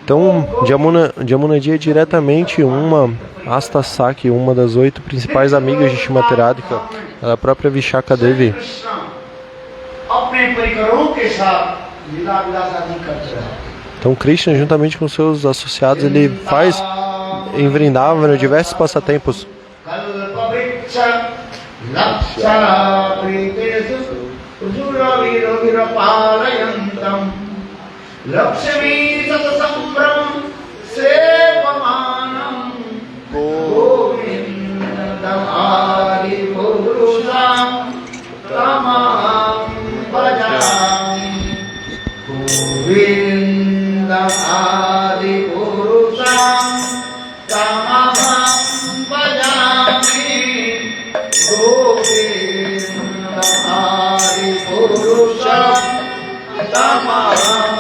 Então, Jamunaji é diretamente uma Astasaki, uma das 8 principais amigas de Srimati Radhika, a própria Vishaka Devi. Então, Krishna, juntamente com seus associados, ele faz em Vrindavana diversos passatempos. Lakshmi Satasambram Sevamanam Govindam Adi Purusham Tamam Bhajami Govindam Adi Purusham Tamam Bhajami Govindam Adi Purusham Tamam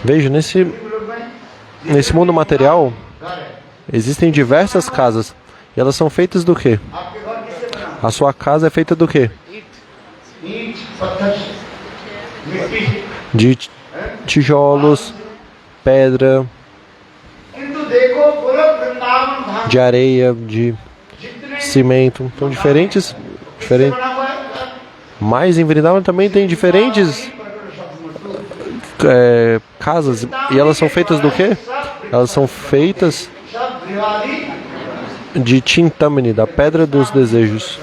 Veja, nesse mundo material existem diversas casas. E elas são feitas do quê? A sua casa é feita do quê? De tijolos, pedra, de areia, de cimento. São diferentes. Mas em Vrindavan também tem diferentes casas. E elas são feitas do quê? Elas são feitas de Chintamani, da pedra dos desejos.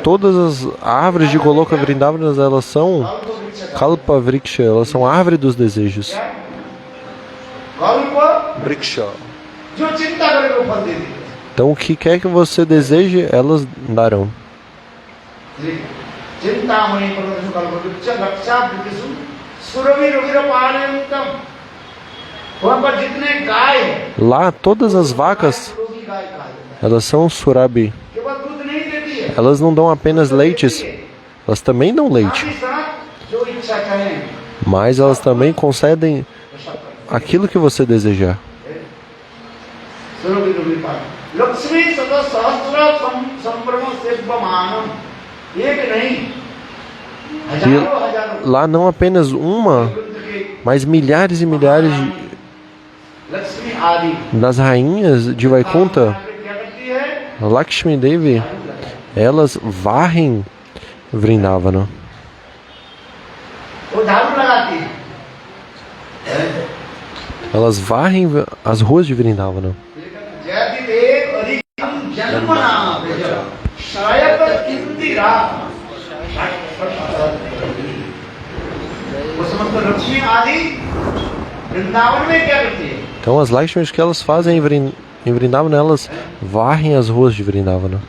Todas as árvores de Goloka Vrindavana, elas são Kalpa Vriksha, elas são árvore dos desejos. Vriksha. Então, o que quer que você deseje, elas darão. Lá, todas as vacas, elas são Surabi. Elas não dão apenas leites, elas também dão leite. Mas elas também concedem aquilo que você desejar. E lá não apenas uma, mas milhares e milhares das rainhas de Vaikunta, Lakshmi Devi, elas varrem Vrindavana. Elas varrem as ruas de Vrindavana. Então as Lakshmis que elas fazem em Vrindavana, elas varrem as ruas de Vrindavana.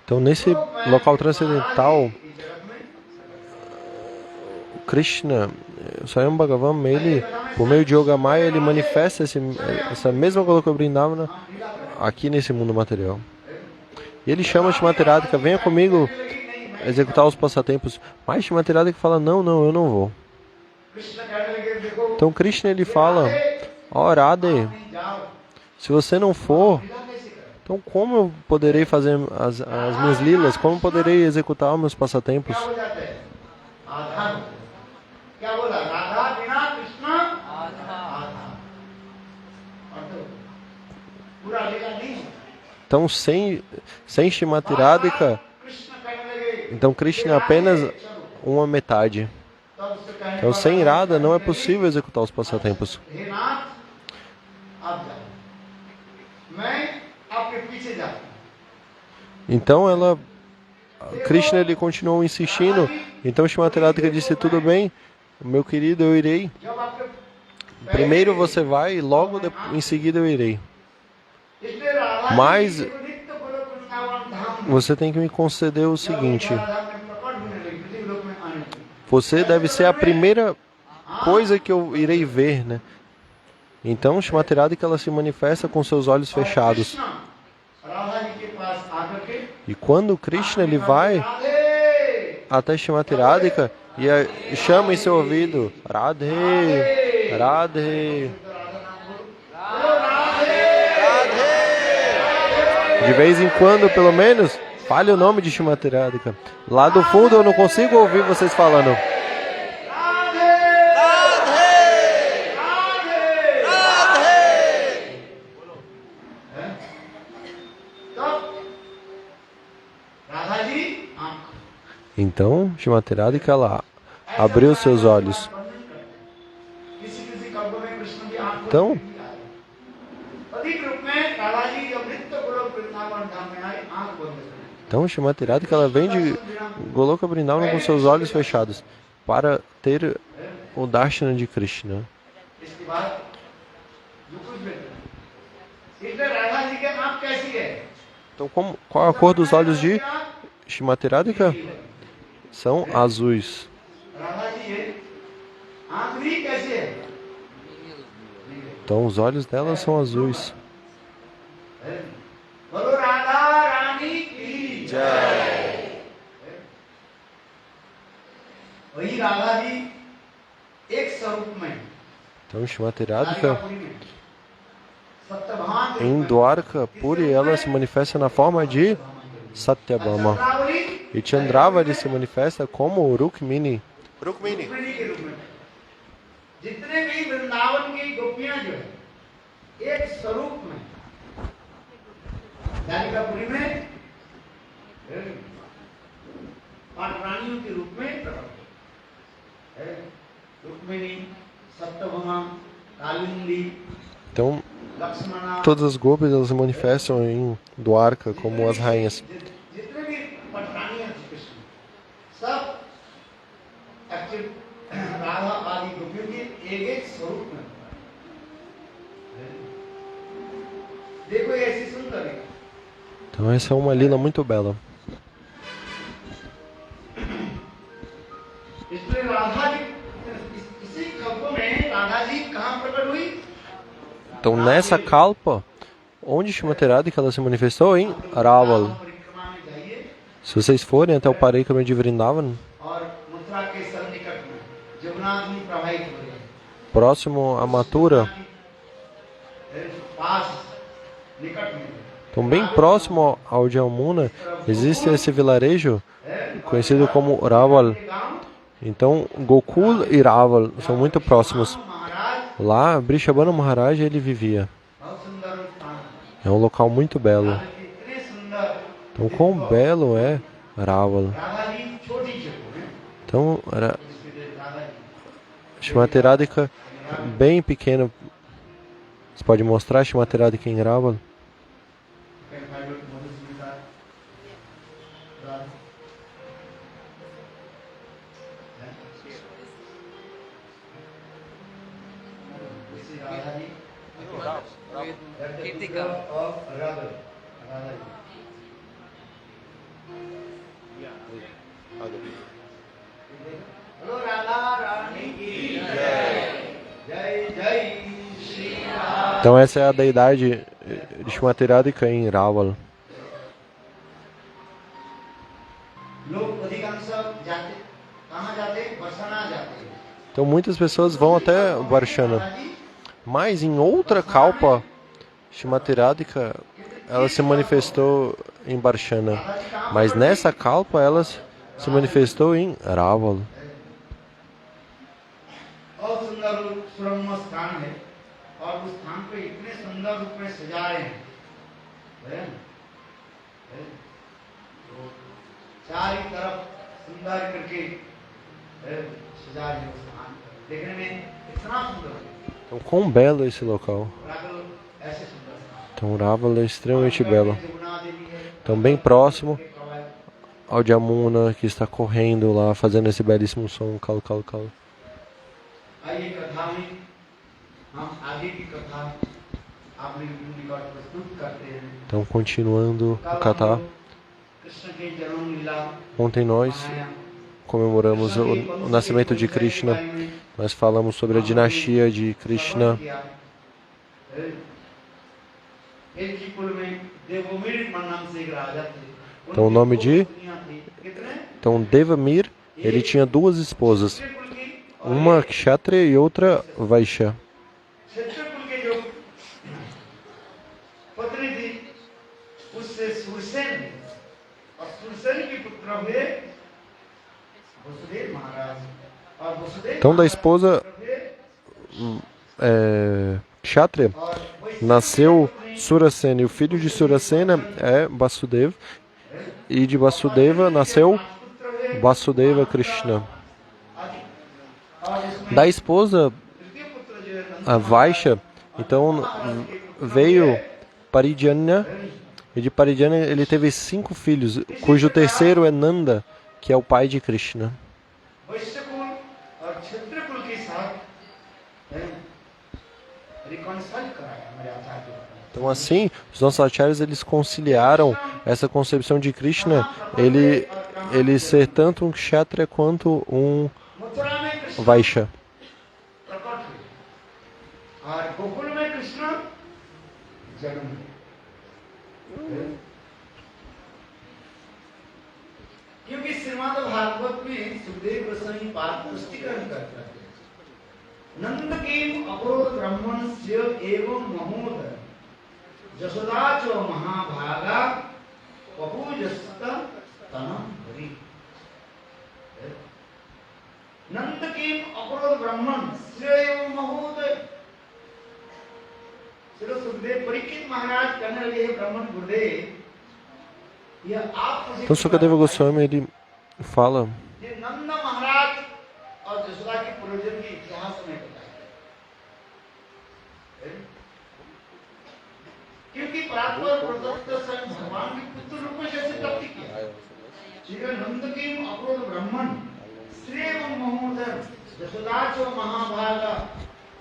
Então nesse local transcendental, Krishna, Swayam Bhagavan, ele, por meio de Yogamaya, ele manifesta essa mesma Goloka Vrindavana aqui nesse mundo material. E ele chama Srimati Radhika, venha comigo executar os passatempos. Mas Srimati Radhika fala, não, eu não vou. Então Krishna ele fala, ó Radhe, se você não for, então como eu poderei fazer as minhas lilas? Como eu poderei executar os meus passatempos? Então sem Srimati Radhika, então Krishna é apenas uma metade. Então sem Radha não é possível executar os passatempos. Então Krishna ele continuou insistindo. Então Srimati Radhika disse, tudo bem, meu querido, eu irei. Primeiro você vai e logo em seguida eu irei. Mas você tem que me conceder o seguinte. Você deve ser a primeira coisa que eu irei ver, né? Então, Shrimati Radhika, ela se manifesta com seus olhos fechados. E quando Krishna ele vai até Shrimati Radhika e chama em seu ouvido, Radhe, Radhe. De vez em quando, pelo menos, fale o nome de Shrimati Radhika. Lá do fundo eu não consigo ouvir vocês falando. Então, Shrimati Radhika, ela abriu seus olhos. Então, Shrimati Radhika, ela vem de Goloka Vrindavan com seus olhos fechados para ter o Darshana de Krishna. Então, qual a cor dos olhos de Shrimati Radhika? São azuis. Então, os olhos dela são azuis. Então, Shrimati Radhika, em Dwarka Puri, ela se manifesta na forma de Satyabhama. E Chandravari se manifesta como Rukmini. Então, todas as gopis elas se manifestam em Dwarka como as rainhas. Então essa é uma lila muito bela. Então nessa kalpa, onde Shrimati Radhika ela se manifestou? Em Raval. Se vocês forem até o Parikama de Vrindavan, próximo a Mathura, então bem próximo ao Jamuna, existe esse vilarejo conhecido como Raval. Então Gokul e Raval são muito próximos. Lá, Vrishabhanu Maharaj ele vivia. É um local muito belo. Então, quão belo é Raval. Então, era Shrimati Radhika bem pequeno. Você pode mostrar Shrimati Radhika em Raval? Então essa é a deidade de Shrimati Radhika em Raval. Então muitas pessoas vão até Varshana. Mas em outra kalpa, Shrimati Radhika, ela se manifestou em Varshana. Mas nessa kalpa, ela se manifestou em Raval. Então, quão belo é esse local. Então, Raval é extremamente belo. Então, bem próximo ao Jamuna, que está correndo lá, fazendo esse belíssimo som, cal, cal, cal. Então, continuando o Katha. Ontem nós comemoramos o nascimento de Krishna. Nós falamos sobre a dinastia de Krishna. Então o nome de... Então Devamir, ele tinha duas esposas. Uma Kshatriya e outra Vaishya. Então da esposa Kshatriya nasceu Surasena, e o filho de Surasena é Vasudeva, e de Vasudeva nasceu Vasudeva Krishna. Da esposa a Vaishya, então veio Parijanya, e de Parijanya ele teve 5 filhos, cujo terceiro é Nanda, que é o pai de Krishna. Então assim, os nossos acharyas eles conciliaram essa concepção de Krishna, ele ser tanto um Kshatriya quanto um Vaishya. क्योंकि श्रीमद् भागवत में सुखदेव गोस्वामी पाद पुष्टिकरण करते हैं नंद केम अवरोध ब्रह्मण्य एवं महोदर जसोदा च महाभागा पपूजस्त तनम हरि नंद केम अवरोध ब्रह्मण्य एवं महोदर चलो सुखदेव परीक्षित महाराज कहने लगे ब्राह्मण गुरुदेव. Então Sukadeva Goswami ele fala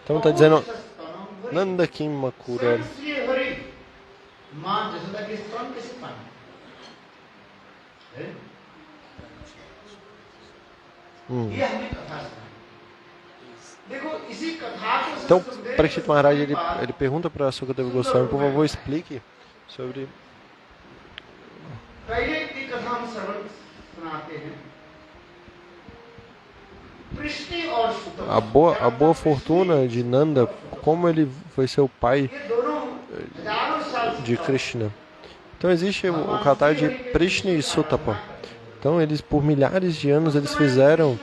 então está dizendo Nanda Kim Makura. Então, Parikshit Maharaj ele pergunta para Sukadeva Goswami, por favor, explique sobre a boa fortuna de Nanda, como ele foi seu pai de Krishna. Então existe o Katha de Prishni e Sutapa. Então eles por milhares de anos eles fizeram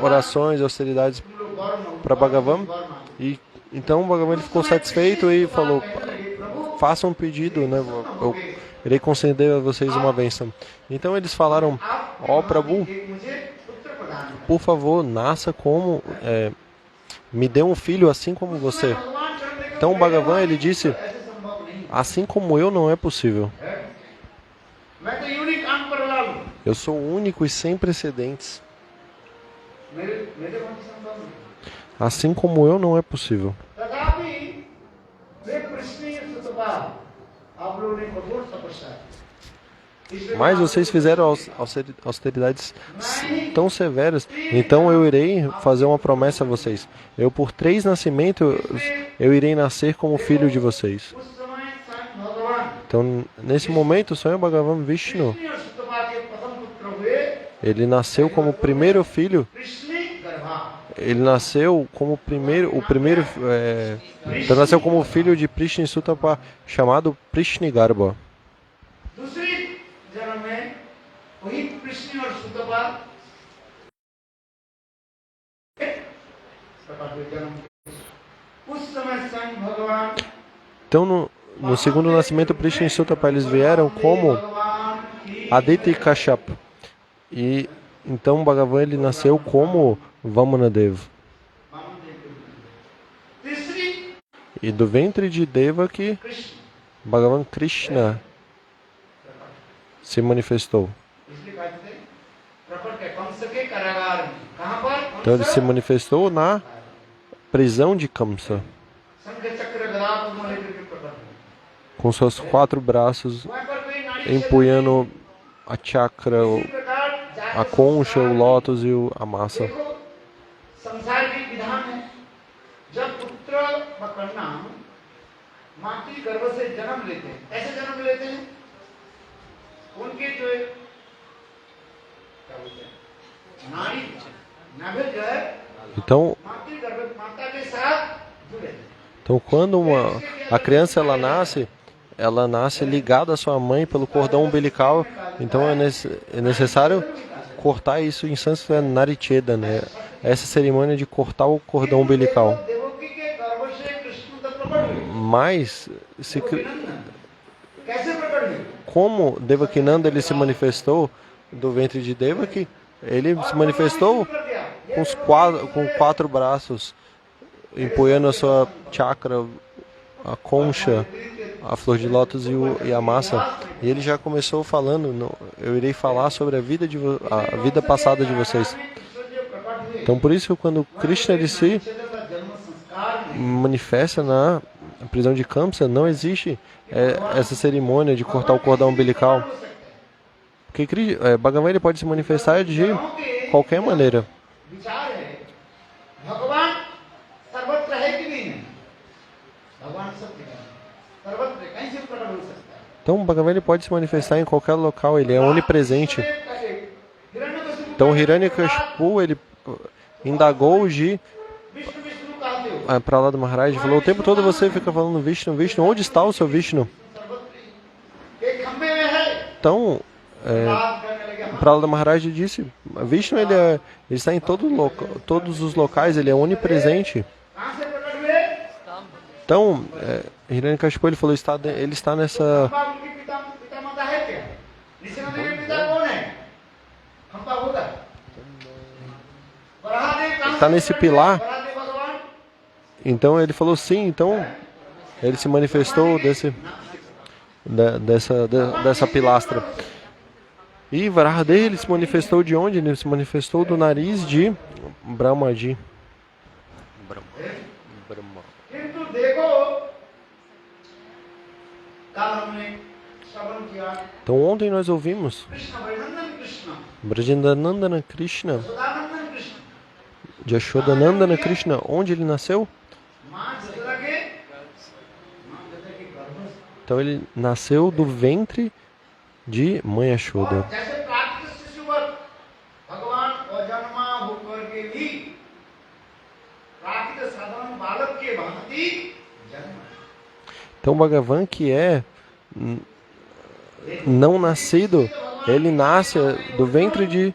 orações, austeridades para Bhagavan, e então o Bhagavan ele ficou satisfeito e falou: façam um pedido, né? Eu irei conceder a vocês uma bênção. Então eles falaram: ó Prabhu, por favor, nasça como me dê um filho assim como você. Então o Bhagavan ele disse: assim como eu não é possível. Eu sou único e sem precedentes. Assim como eu não é possível. Mas vocês fizeram austeridades tão severas, então eu irei fazer uma promessa a vocês. Eu por 3 nascimentos, eu irei nascer como filho de vocês. Então, nesse momento, Swayam Bhagavan Vishnu, ele nasceu como primeiro filho. Ele nasceu como então nasceu como filho de Prishni Sutapa, chamado Prishni Garbha. Então no segundo nascimento Prishni Sutapa eles vieram como Aditi e Kashyap. E então Bhagavan ele nasceu como Vamanadev. E do ventre de Devaki, Bhagavan Krishna se manifestou. Então ele se manifestou na prisão de Kamsa, com seus 4 braços empunhando a chakra, इसी प्रकार a concha, o lótus e a massa. देखो संसार की विधान है, जब पुत्र व कन्या माँ की गर्भ से जन्म लेते हैं, ऐसे जन्म लेते हैं, उनके जो क्या बोलते हैं नाड़ी नाभि जो है Então, माँ की गर्भ माता के साथ जुड़े हैं। então quando a criança ela nasce ligada à sua mãe pelo cordão umbilical. Então é necessário cortar isso. Em sânscrito é naricheda, né? Essa cerimônia de cortar o cordão umbilical. Devaki के गर्भ से कृष्ण तक प्रकट हुए, Mas se, कैसे प्रकट हुए? como Devakinanda ele se manifestou do ventre de Devaki, ele se manifestou com quatro braços, empunhando a sua chakra, a concha, a flor de lótus e a massa. E ele já começou falando, eu irei falar sobre a vida passada de vocês. Então por isso quando Krishna ele se manifesta na prisão de Kamsa, não existe essa cerimônia de cortar o cordão umbilical. Porque Bhagavan ele pode se manifestar de qualquer maneira. विचार है भगवान सर्वत्र है कि नहीं है? भगवान सब जगह है, सर्वत्र कहीं से प्रकट हो सकता है। Então Bhagavan ele pode se manifestar em qualquer local, ele é onipresente. Então Hiranyakashipu ele indagou de Vishnu विष्णु कहते हो, Prahlada Maharaj, falou: o tempo todo você fica falando Vishnu, Vishnu, onde está o seu Vishnu? सर्वत्र एक खंबे में है, Então बात करने लगे हम Prahlada Maharaj disse: Vishnu ele está em todos os locais, ele é onipresente. कहाँ से प्रकट हुए? Então Hiranyakashipu ele falou: ele está nessa. खंबा उनकी पिता माता है क्या? निशिनंद के पिता कौन है? खंबा होगा। वराहदेव कहाँ Está से nesse प्रकट pilar. हुए? वराहदेव भगवान Então ele falou sim, então ele se manifestou dessa pilastra. E Varahadev ele se manifestou de onde? Ele se manifestou do nariz de Brahmaji. किंतु देखो कल हमने श्रवण किया Então ontem nós ouvimos Krishna वैनंदन Krishna Brajendanandana Krishna, Sadanandan Krishna Jashodanandana Krishna, onde ele nasceu? मां जसोदा के गर्भ से। Então ele nasceu do ventre de Mãe Yashoda. और जैसे प्राकृत शिशुवत भगवान अजन्मा होकर के भी प्राकृत साधारण बालक के भांति जन्म Então Bhagavan que é não nascido, ele nasce do ventre de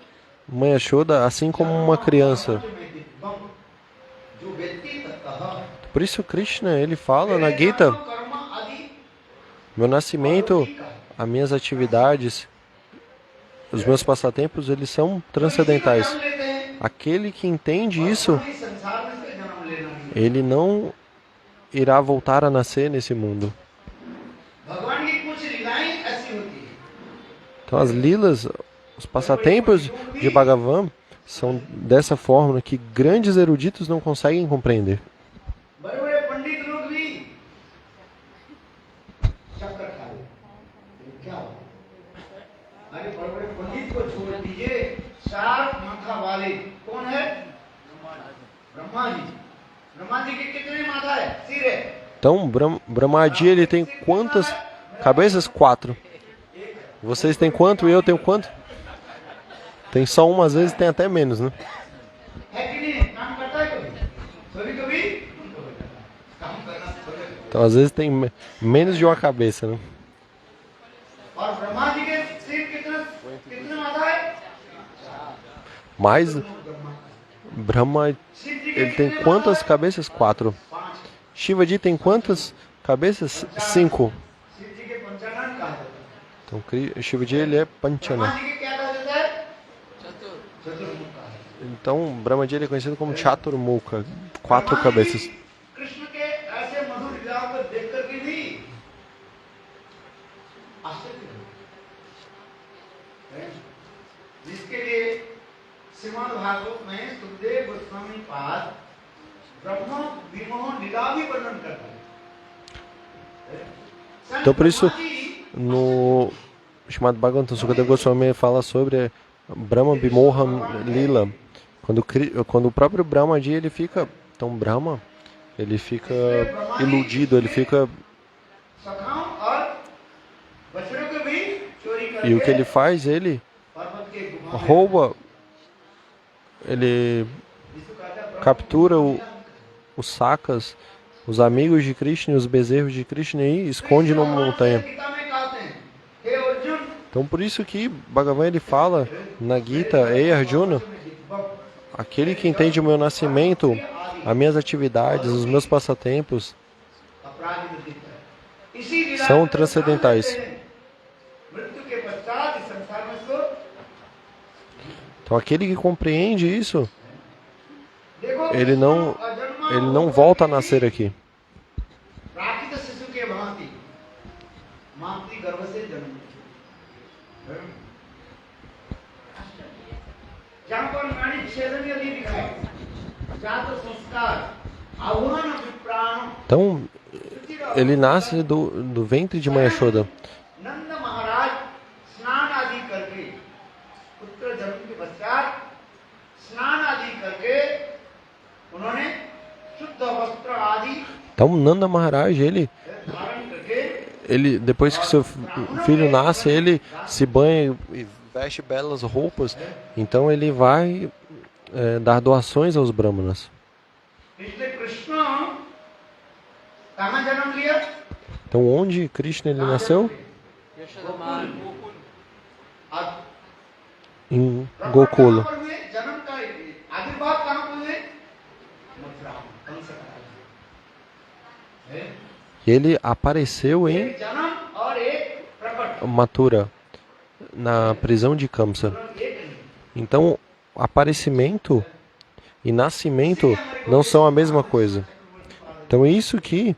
Mãe Yashoda, assim como uma criança. जो व्यक्ति तत्तः Por isso Krishna ele fala na Gita: कर्म आदि meu nascimento, as minhas atividades, os meus passatempos, eles são transcendentais. जन्म लेते हैं, Aquele que entende isso, वही संसार में से जन्म लेना नहीं। ele não irá voltar a nascer nesse mundo. भगवान की कुछ लीलाएं ऐसी होती है, Então as lilas, os passatempos de Bhagavan são dessa forma que grandes eruditos não conseguem compreender. बड़े बड़े पंडित लोग भी चक्कर खा रहे हैं। क्या हो? अरे बड़े बड़े पंडित को छोड़ दीजिए, सात माथा वाले कौन है? ब्रह्मा जी। ब्रह्मा जी के कितने माथा है? सिर है। Então Brahmaji ele tem quantas cabeças? 4. Vocês têm quanto e eu tenho quanto? Tem só uma, às vezes tem até menos, né? है कि नहीं? काम करता है कभी? कभी कभी काम करना पड़ेगा। Então às vezes tem menos de uma cabeça, né? और ब्रह्मा जी के सिर कितने माथा है? Mas Brahma शिव जी के ele tem quantas cabeças? 4. 5। Shivaji tem quantas cabeças? 5. शिव जी के पंचानन कहा जाता है। Então Shivaji ele é ब्रह्मा Panchana. जी के क्या कहा जाता है? चतुर्मुख कहा जाता है। Então Brahmaji ele é conhecido como Chaturmukha, 4 cabeças. कृष्ण के ऐसे मधुर लीलाओं को देख करके भी आश्चर्य है। जिसके लिए श्रीमद् भागवत में सुखदेव गोस्वामी पाद ब्रह्म विमोह लीला भी वर्णन करते हैं। Então por isso no Srimad Bhagavatam, Sukadeva Goswami fala sobre Brahma Bimohan Lila. Quando o próprio Brahmaji ele fica, então Brahma, ele fica iludido, ele fica, सखाओं और बछड़ों को भी चोरी e o que ele करके faz, ele पर्वत के गुफा में rouba, ele जिसको कहता है captura os sakas, os amigos de Krishna, os bezerros de Krishna e esconde numa montanha. Gita में कहते हैं हे Arjun Então por isso que Bhagavan ele fala na Gita, Ei Arjuna, aquele que entende o meu nascimento, as minhas atividades, os meus passatempos, अपराधी में दिखता है इसी लीला são में transcendentais. मृत्यु के पश्चात इस संसार में इसको Então aquele que compreende isso, देखो ele não volta a nascer aqui. प्राकृत शिशु के भांति मातृ गर्भ से जन्म जहाँ पर नाड़ी छेदन यदि दिखाए जात संस्कार आह्वान विप्राण Então ele nasce do ventre de Mãe Yashoda. नंद महाराज स्नान आदि करके पुत्र जन्म के पश्चात स्नान आदि करके उन्होंने शुद्ध वस्त्र आदि Então Nanda Maharaj, धारण करके depois que seu filho nasce, ele se banha e veste belas roupas. Então ele vai dar doações aos brahmanas. इसलिए कृष्ण कहाँ जन्म लिया Então onde Krishna ele nasceu? अब Em Gokula. कहाँ पर हुए जन्म का आविर्भाव कहाँ पर हुए मथुरा कंस का है E ele apareceu em एक जन्म और एक प्रकट Mathura, na prisão de Kamsa. एक नहीं Então aparecimento e nascimento não são a mesma coisa. Então isso que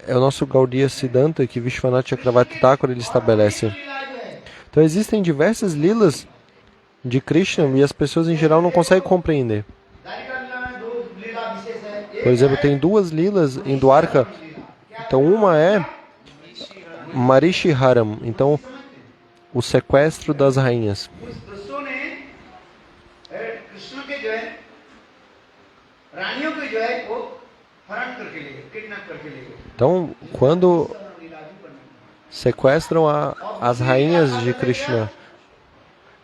é o nosso Gaudiya Siddhanta que Vishwanath Chakravarti Thakur ele estabelece. लीला जो है Então existem diversas lilas de Krishna e as pessoas em geral não conseguem compreender. Dwarika लीला में दो लीला विशेष है Por exemplo, tem duas lilas em Dwarka. Então uma é Marishiharam, então o sequestro das rainhas. उस दस्युओं ने कृष्ण के जो है रानियों के जो है वो हरण करके ले गए किडनैप करके ले गए Então, quando लीला भी करने sequestram as rainhas de Krishna.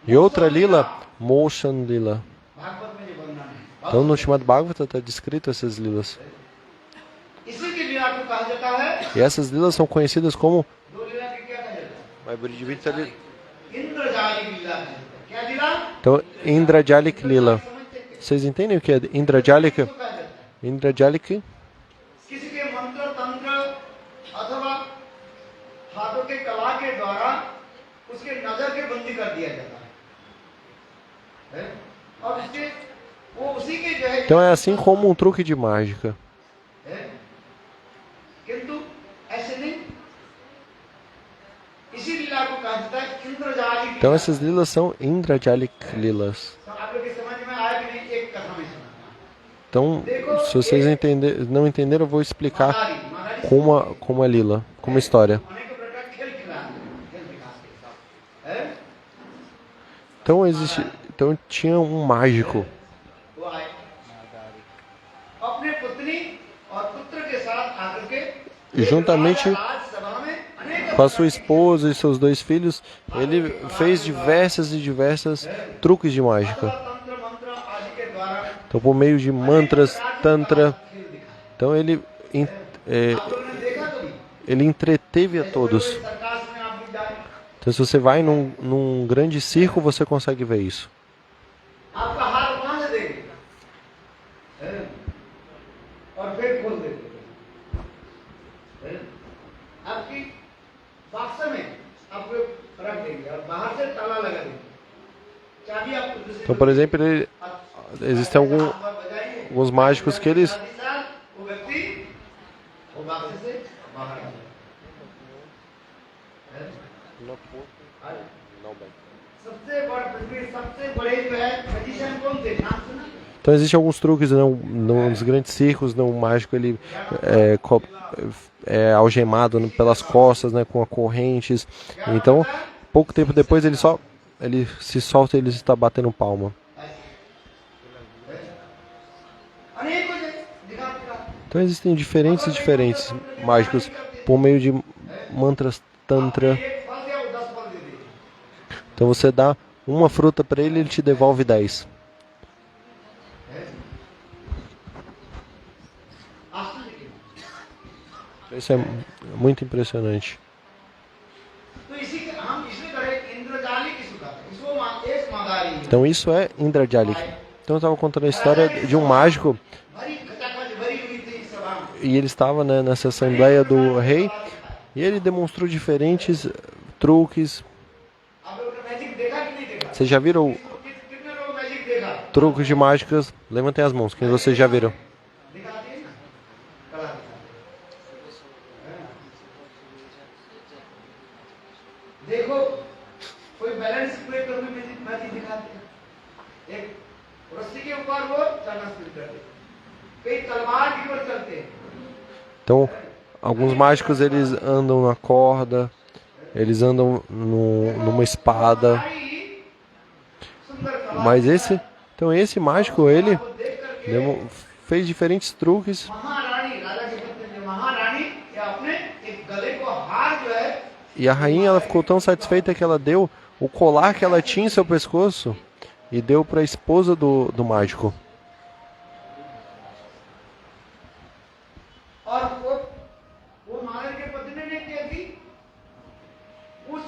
E outra lila, Motion Lila. Bhagavat में जो वर्णन है Então no Srimad Bhagavata está descrito essas lilas. इसी की लीला को कहा जाता है E essas lilas são conhecidas como दो लीला की क्या कहा जाता है Lila. इंद्रजाली लीला कहा जाता है क्या लीला Então, Indrajalik Lila. समझते थे Vocês entendem o que é Indrajalik? इसको कहा जाता है Indrajalik किसी के मंत्र तंत्र अथवा हाथों के कला के द्वारा उसके नजर के बंदी कर दिया जाता है और उसके वो उसी के जो है Então é assim como um truque de mágica. है? किंतु ऐसे नहीं इसी लीला को कहा जाता है इंद्रजाली Então लीला। essas lilas são Indrajalik Lilas. तो आप लोग के समझ में आया कि नहीं एक कथा में सुना Então, se vocês não entenderam, eu vou explicar como a lila, como a história. अनेक प्रकार खेल खेल दिखाते हैं Então tinha um mágico. वो आए अपने पत्नी और पुत्र के साथ आकर के E juntamente राजसभा में अनेक com a sua esposa e seus dois filhos, ele fez diversas truques de mágica. तंत्र मंत्र आदि के द्वारा Então, por meio de mantras, tantra, खेल दिखाए então ele आप लोगों ने देखा कभी ele entreteve a todos. सरकाश में आप भी जाए Então, se você vai num grande circo, você consegue ver isso. आपका हाथ वहां से देंगे हैं? और फिर खोल देंगे हैं? आपकी बक्स में आपको रख देंगे और बाहर से ताला लगा देंगे चाबी आपको दूसरी Então, por exemplo, existem alguns mágicos que eles वो व्यक्ति वो बक्स से बाहर आ जाए हैं? सबसे बड़ा पृथ्वी सबसे बड़े जो है मैजिशियन कौन थे नाम सुना Então existem alguns truques nos grandes circos, o mágico ele é algemado pelas costas, né, com correntes. Então, pouco tempo depois ele se solta e ele está batendo palma. अनेकों जगह दिखा दिखा Então existem diferentes mágicos por meio de mantras tantra. एक फल दिया वो 10 फल दे देगा Então você dá uma fruta para ele, ele te devolve 10. आश्चर्य की Isso é muito impressionante. तो इसी के हम इसलिए करें इंद्रजाली किसको कहते हैं इसको एक मांगारी Então isso é Indrajalik. Então eu estava contando a história de um mágico भरी खचाखच भरी हुई थी इस सभा में e ele estava, né, nessa assembleia do rei e ele demonstrou diferentes truques. आप लोगों ने मैजिक देखा कि नहीं देखा Vocês já viram कितने लोग मैजिक देखा truques de mágicas? Levantem as mãos, quem vocês já viram? दिखाते हैं ना कला दिखाते हैं। देखो कोई बैलेंस प्ले कर भी मैजिक दिखाते हैं एक रस्सी के ऊपर वो चलना शुरू कर दे कई तलवार की ओर चलते हैं Então, alguns mágicos eles andam na corda, eles andam numa espada. सारी सुंदर कला Mas esse mágico, ele को देख करके fez diferentes truques. महारानी राजा के पत्नी ने महारानी या अपने एक गले को हार जो है E a rainha ela ficou tão satisfeita que ela deu o colar que ela tinha em seu pescoço e deu para a esposa do mágico. और वो महारानी के पत्नी ने क्या की उस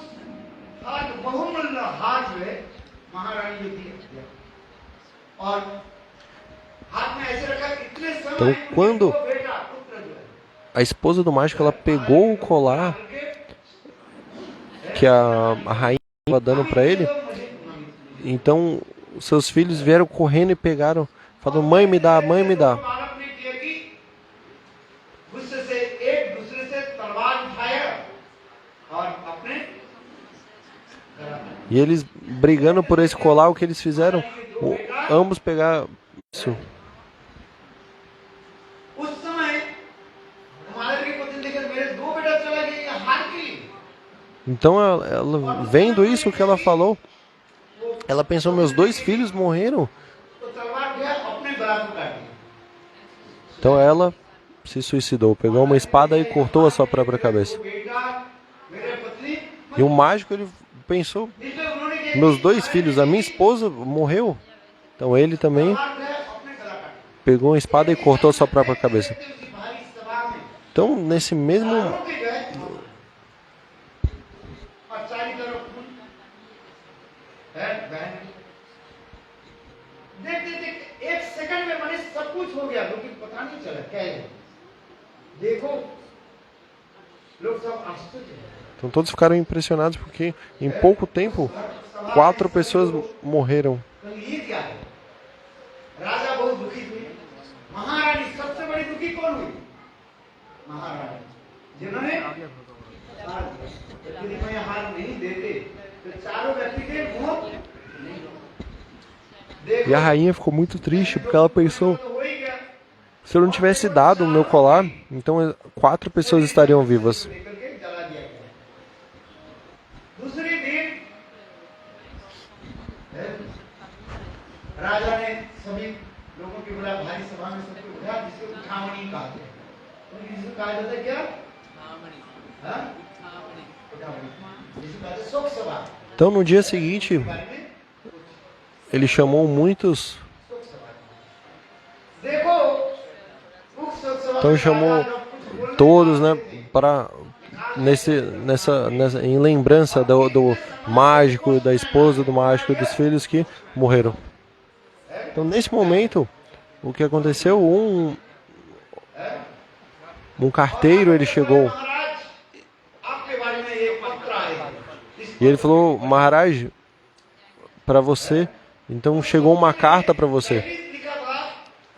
हार बहुमूल्य हार जो है महारानी जो थी और हाथ में ऐसे रखा इतने समय Então, quando वो बेटा पुत्र जो है a esposa do mágico ela pegou o colar que a rainha estava dando para ele, então seus filhos vieram correndo e pegaram, falando: mãe, me dá, mãe, me dá. बालक ने किया कि गुस्से से एक दूसरे से तलवार उठाया और अपने E eles brigando por esse colar, o que eles fizeram? Ambos pegaram isso. उस समय महाराज की पत्नी देखकर मेरे दो बेटा चला गया ये हार के लिए Então ela vendo isso que ela falou, ela pensou: meus 2 filhos morreram. तो तलवार गया अपने गला को काट दिया Então ela se suicidou, pegou uma espada e cortou a sua própria cabeça. वो बेटा मेरे पत्नी E o mágico ele pensou: इसलिए उन्होंने क्या meus 2 filhos, a minha esposa morreu. Então ele também तलवार गया अपने गला काट pegou uma espada e cortou a sua própria cabeça. दिया उसी भारी सभा में Então nesse mesmo चारों के जो है और चारों तरफ खून है बहन देख देख देख एक सेकंड में मैंने सब कुछ हो गया लेकिन पता नहीं चला क्या है देखो लोग सब आश्चर्य हैं। Então todos ficaram impressionados porque em pouco tempo 4 pessoas morreram. तो ये क्या है राजा बहुत दुखी हुई महारानी सबसे बड़ी दुखी कौन हुई महारानी जिन्होंने यदि मैं हार नहीं देते तो चारों व्यक्ति के मौत नहीं E a rainha ficou muito triste porque ela pensou: तो हो ही गया se eu não tivesse dado o meu colar, então 4 pessoas estariam vivas. लेकर के जला दिया गया दूसरे दिन राजा ने सभी लोगों की बुला भारी सभा में सबको उठा जिसको उठावनी कहते हैं तो जिसको कहा जाता है क्या हाँ? उठावनी जिसको कहते हैं शोक सभा Então no dia seguinte के बारे में ele chamou muitos, शोक सभा देखो उस शोक सभा então में chamou राजा जब कुछ बोलने todos, né, para nessa em lembrança do mágico, da esposa do mágico e dos filhos que morreram. Então nesse momento o que aconteceu? Um carteiro ele chegou महाराज आपके बारे में एक पत्र आएगा इस e ele falou: Maharaj, para você, então chegou uma carta para você. लिखा था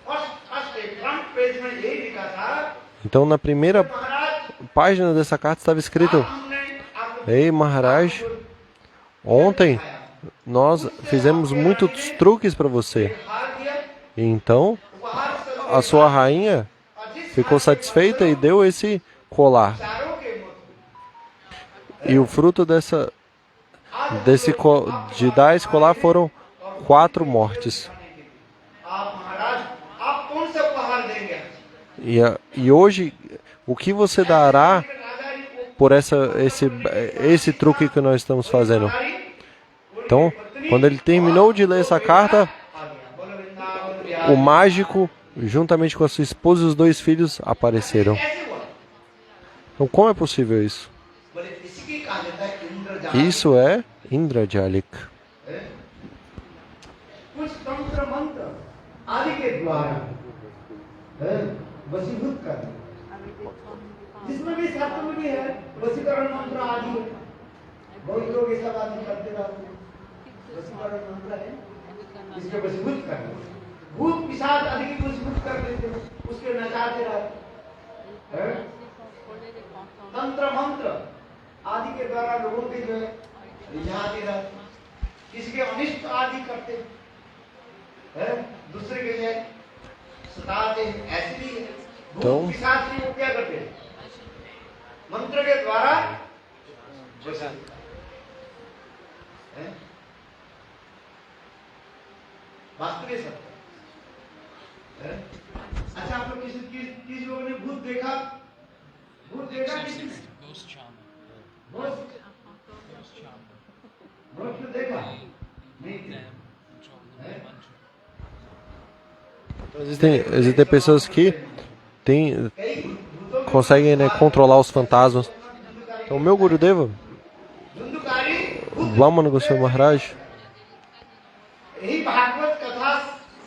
first front page में यही लिखा था Então na primeira महाराज página dessa carta estava escrito: हमने आपको Ei Maharaj, ontem nós fizemos muitos truques para você. हार दिया Então उपहार स्वरूप a sua rainha ficou satisfeita e deu esse colar. चारों के मौत E o fruto dessa da escolar foram 4 mortes. आप महाराज आप कौन से उपहार देंगे? E hoje, o que você dará por esse truque que nós estamos fazendo? Então, quando ele terminou de ler essa carta, o mágico, juntamente com a sua esposa e os 2 filhos, apareceram. कैसे हुआ? Então, como é possível isso? बोले इसी कहा जाता है इंद्रजाल। Isso é Indrajalik. कुछ तंत्र मंत्र आदि के द्वारा वशीभूत कर, जिसमें भी शास्त्र में भी है वशीकरण मंत्र आदि। बहुत लोग ये सब आदि करते रहते हैं। वशीकरण मंत्र है इसके वशीभूत कर, भूत पिशाच आदि की वशीभूत कर देते हैं, उसके नचाते रहते हैं। तंत्र मंत्र आदि के द्वारा लोगों के जो है रिझाते रहते, किसी के अनिष्ट आदि करते हैं, दूसरे के जो है सताते हैं। ऐसे भी है भूत पिशाच भी वो क्या करते हैं? मंत्र के द्वारा वास्तविक सत्य। अच्छा, आप लोग किस लोगों ने भूत देखा? भूत देखा किसी ने? भूत तो देखा नहीं? Existem pessoas que conseguem, né, controlar os fantasmas. Então, o meu Gurudeva, Vamana Goswami Maharaj, यही भागवत कथा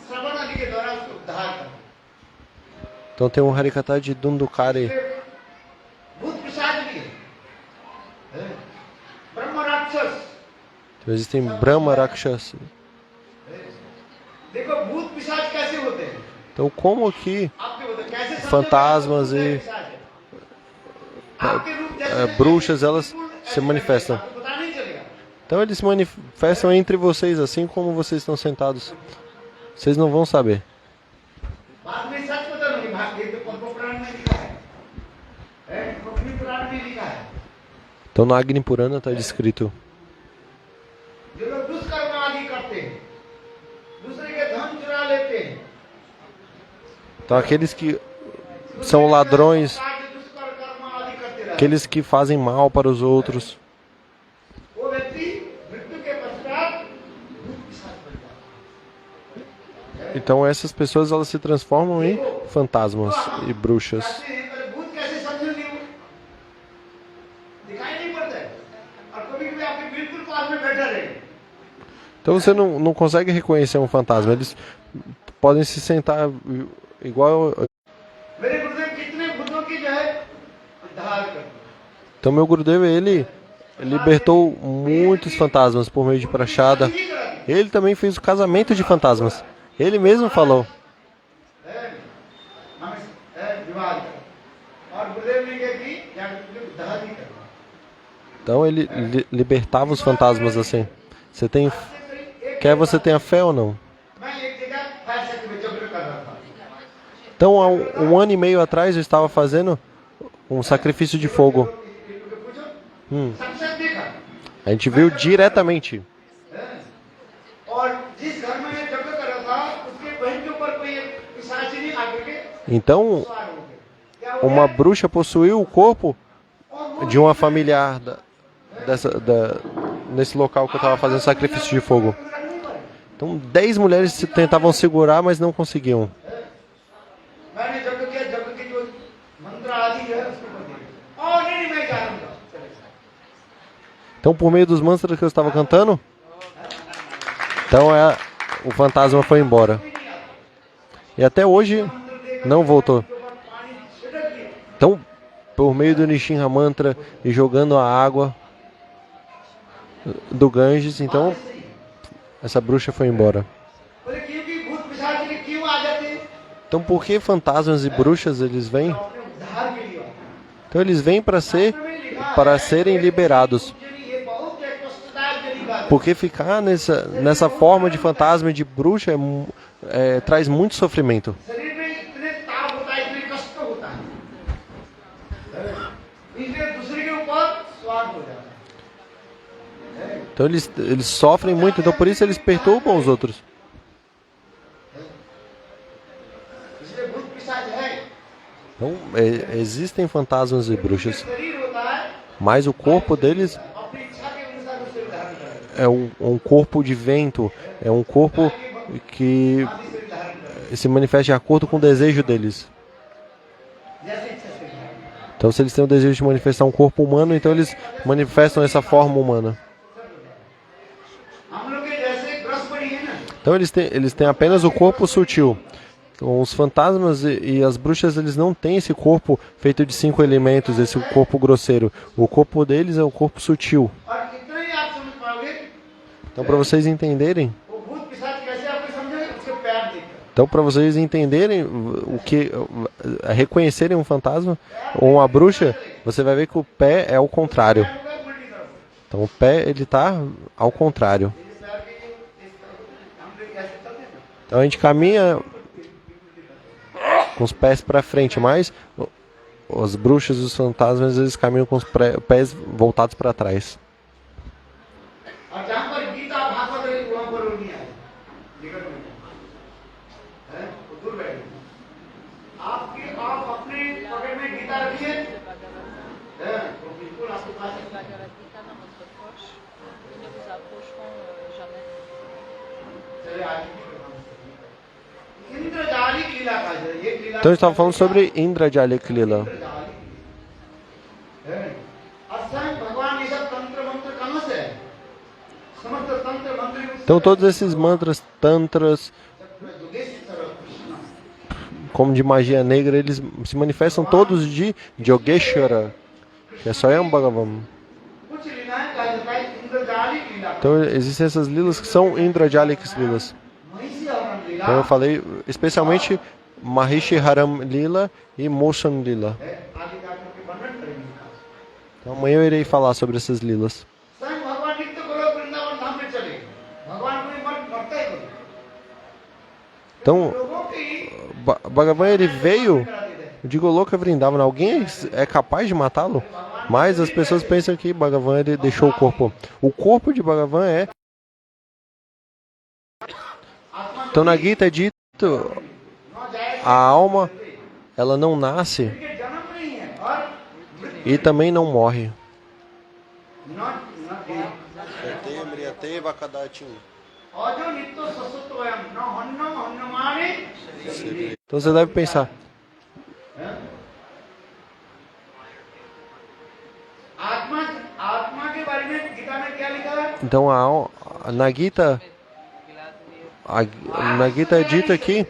श्रवण आदि के द्वारा उसको उद्धार कर। então tem um Harikata de Dundukari. भूत पिशाच भी है, ब्रह्म राक्षस। Então, existem Brahma Rakshas. देखो भूत पिशाच कैसे होते हैं? Então, como que आपके होते हैं कैसे? fantasmas e bruxas, elas se manifestam? पता नहीं चलेगा। Então, eles se manifestam entre vocês, assim como vocês estão sentados. Vocês não vão saber. बाद में सच पता नहीं, भाग्य तो पद्म पुराण में लिखा है, अग्नि पुराण में लिखा है। Então, na Agni Purana está descrito. जो लोग दुष्कर्म आदि करते हैं, दूसरे के धन चुरा लेते हैं, Então, aqueles que são ladrões, दुष्कर्म आदि करते रहते हैं, aqueles que fazem mal para os outros, वो व्यक्ति मृत्यु के पश्चात भूत पिशाच बन जाता है। então essas pessoas elas se transformam em fantasmas e bruxas. कैसे हैं? पहले भूत कैसे समझ नहीं हो, दिखाई नहीं पड़ता है, और कभी कभी आपके बिल्कुल पास में बैठा रहे। Então você não consegue reconhecer um fantasma. Eles podem se sentar igual. मेरे गुरुदेव कितने भूतों की जो है उद्धार करते। Então meu Gurudeva, ele libertou muitos fantasmas por meio de Prachada. Ele também fez o casamento de fantasmas. Ele mesmo falou. विवाद कर, और गुरुदेव ने क्या की? या उद्धार ही कर। Então ele libertava os fantasmas assim. Você tem, quer você tenha fé ou não? मैं एक जगह फैसले में झगड़ा कर रहा था। Então há um ano e meio atrás eu estava fazendo um sacrifício de fogo. सत्संग देखा, A gente viu diretamente. और जिस घर में मैं झगड़ा कर रहा था उसके बहन के ऊपर कोई पिशाचिनी आकर के Então सवार हो गए। क्या हो uma गया? bruxa possuiu o corpo de uma familiar nesse local que eu estava fazendo sacrifício de fogo. Então 10 mulheres tentavam segurar, mas não conseguiam. मैंने जग किया, जग की जो मंत्र आदि है उसको बोल दिया, और नहीं मैं जा रहा हूँ। Então por meio dos mantras que eu estava cantando, então o fantasma foi embora. E até hoje não voltou. Então por meio do Nishinra Mantra e jogando a água do Ganges, então essa bruxa foi embora. बोले क्योंकि भूत पिशाचिनी क्यों आ जाते हैं? Então por que fantasmas e bruxas eles vêm? अपने उद्धार के लिए। Então eles vêm para serem liberados. ये बहुत एक कष्टदायक जरी बात है। Porque ficar nessa forma de fantasma e de bruxa traz muito sofrimento. शरीर में इतने ताप होता है, इतने कष्ट होता है, इसलिए दूसरे के ऊपर स्वार हो जाता है। Então eles sofrem muito, então por isso eles perturbam os outros. इसलिए भूत पिशाच है Então existem fantasmas e bruxas, शरीर होता है mas o corpo deles अपनी इच्छा के अनुसार उसे धारण करता é um corpo de vento, é um corpo que है आदि से धारण करता se manifesta de acordo com o desejo deles. है जैसे इच्छा से धारण करता Então se eles têm o desejo de manifestar um corpo humano, então eles manifestam essa forma humana. है। हम लोग के जैसे ग्रस बड़ी है ना Então eles têm apenas o corpo sutil. Então, os fantasmas e as bruxas, eles não têm esse corpo feito de 5 elementos, esse corpo grosseiro. O corpo deles é o corpo sutil. और इतना ही आप समझ पाओगे Então para vocês entenderem, वो भूत पिशाच कैसे आपको समझोगे उसके पैर देखकर então para vocês entenderem o que reconhecerem um fantasma ou uma bruxa, você vai ver que o pé é o contrário. होगा उल्टी तरफ Então o pé ele tá ao contrário. इस पैर के इस तरफ हम लोग कैसे चलते हैं Então a gente caminha com os pés para frente, mas as bruxas e os fantasmas eles caminham com os pés voltados para trás. और जहाँ पर गीता भागवत रही वहाँ पर वो नहीं आए निकट में है वो दूर बैठे आप अपने पॉकेट में गीता रखिए है वो बिल्कुल आपके पास है। Bhagavad Gita dans votre poche, ils ne vous approcheront jamais. चले आगे की इंद्रजालिक लीला का है ये लीला Então a gente estava falando sobre Indrajalik Lila. असंग भगवान ये सब तंत्र मंत्र कहाँ से है समस्त तंत्र मंत्र Então todos esses mantras, tantras, como de magia negra, eles se manifestam todos de Yogeshwara, que é Swayam Bhagavan. कुछ लीलाएं कहा जाता है इंद्रजालिक लीला Então existem essas lilas que são Indrajalik lilas. महिषी हरण लीला Então eu falei especialmente Mahishi Haram Lila e Motion Lila. है आगे जाकर के वर्णन करेंगे इसका। Então amanhã eu irei falar sobre essas lilas. स्वयं भगवान नित्य गोलोक वृंदावन धाम में चले भगवान कोई मरता ही कोई Então लोगों की Bhagavan ele veio करा देते हैं de Goloka Vrindavan. Alguém é capaz de matá-lo? Mas as pessoas pensam que Bhagavan ele deixou o corpo. O corpo de Bhagavan é. Então na Gita é dito, a alma ela não nasce इनके जन्म नहीं है और e também não morre. और जो नित्य ससुत्वयम न हन्नम हन्नमाने Então você deve pensar, आत्मा आत्मा के बारे में गीता में क्या लिखा है então na Gita é dito que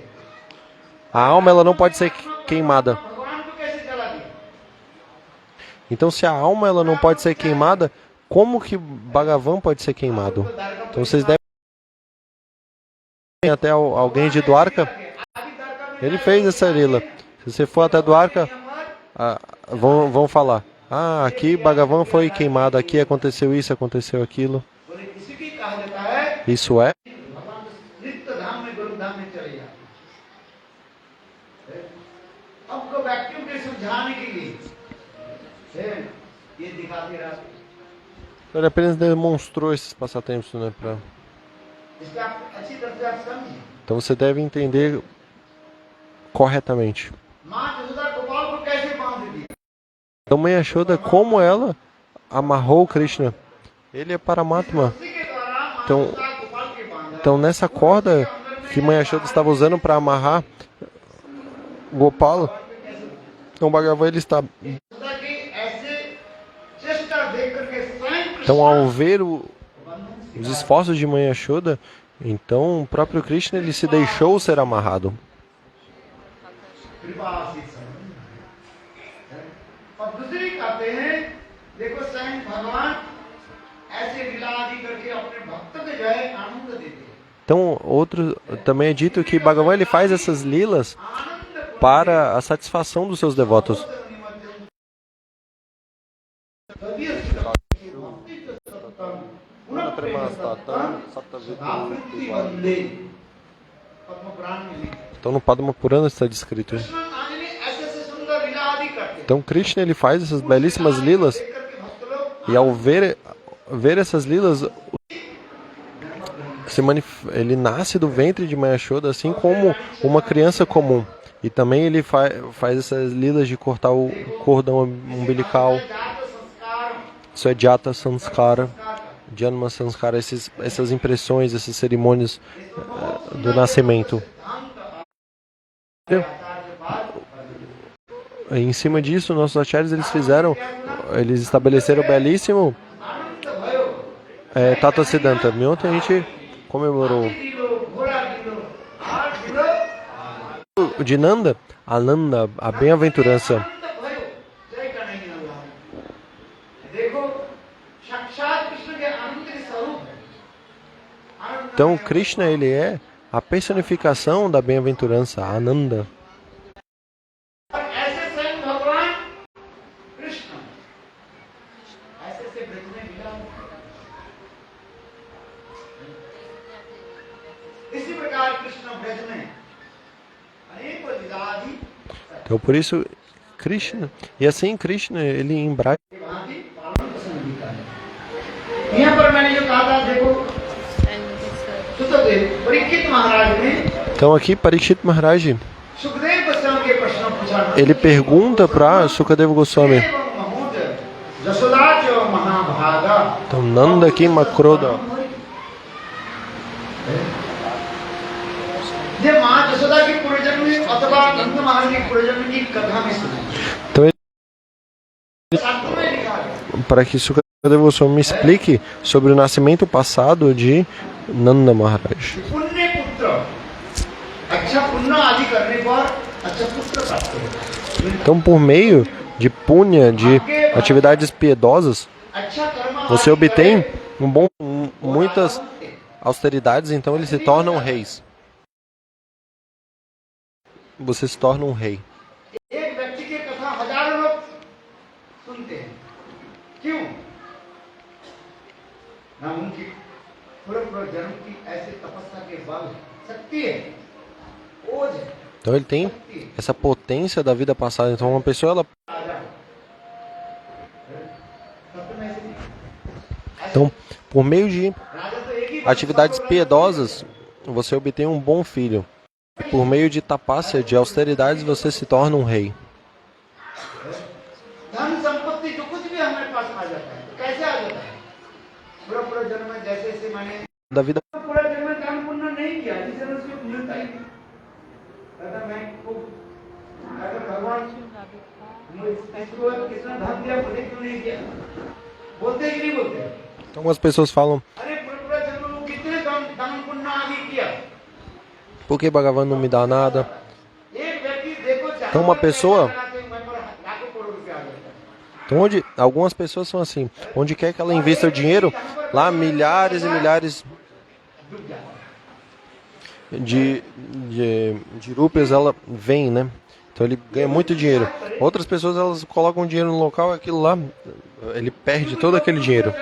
a alma ela não pode ser queimada. भगवान को कैसे जला दिया Então se a alma ela não pode ser queimada, como que Bhagavan pode ser queimado? Então vocês devem até alguém de Dwarka, ele fez essa lila. Se você for até Dwarka, vão falar, aqui Bhagavan foi queimado, aqui aconteceu isso, aconteceu aquilo. बोले किसी की कहा जाता है Isso é भगवान नित्य धाम में गुरु धाम में चले जाते अब को वैक्यूम के समझाने के लिए ये दिखाते रहा ele apenas demonstrou esses passatempos, né, pra... इसका आप अच्छी तरह से आप समझिए Então você deve entender corretamente. माँ जसोदा गोपाल को कैसे बांध दी Então Mãe Yashoda, como ela amarrou Krishna? Ele é Paramatma. उसी के द्वारा माँ Então, जसोदा गोपाल के बांधा então nessa corda que Mãe Yashoda estava usando para amarrar Gopala, então Bhagavan ele está... Jasoda की ऐसे चेष्टा देख करके स्वयं Então ao ver os esforços de Mãe Yashoda, então o próprio Krishna ele se deixou ser amarrado. कृपा आशीष और दूसरी कहते हैं देखो स्वयं भगवान ऐसे लीला आदि करके अपने भक्त को जो है आनंद देते हैं Então outro também é dito que Bhagavan ele faz essas lilas para a satisfação dos seus devotos. Então no Padma Purana está descrito. Então Krishna ele faz essas belíssimas lilas e ao ver ver essas lilas, ele nasce do ventre de Maya Yashoda assim como uma criança comum. E também ele faz essas lilas de cortar o cordão umbilical. Isso é Jata Sanskara, Janma Sanskara, essas impressões, essas cerimônias do nascimento. E em cima disso, nossos acharyas eles estabeleceram o belíssimo Tata Siddhanta. Ontem a gente comemorou de Nanda, Ananda, a bem-aventurança. Então Krishna, ele é a personificação da bem-aventurança, Ananda. Então por isso Krishna, e assim Krishna, ele embraça. Então aqui Parikshit Maharaj, ele pergunta para Sukadeva Goswami. Então Nanda aqui Makroda. Então para que Sukadeva Goswami me explique sobre o nascimento passado de Nanda Maharaj. Então por meio de punya, de atividades piedosas, você obtém muitas austeridades, então eles se tornam reis. Você se torna um rei. Então ele tem essa potência da vida passada. Então uma pessoa, ela... Então, por meio de atividades piedosas, você obtém um bom filho. E por meio de tapasya, de austeridades, você se torna um rei. Da vida então algumas pessoas falam: por que Bhagavan não me dá nada? Então uma pessoa... Então algumas pessoas são assim, onde quer que ela invista o dinheiro, lá milhares e milhares de rúpias ela vem, né? Então ele ganha muito dinheiro. Outras pessoas, elas colocam dinheiro no local e aquilo lá, ele perde todo aquele dinheiro.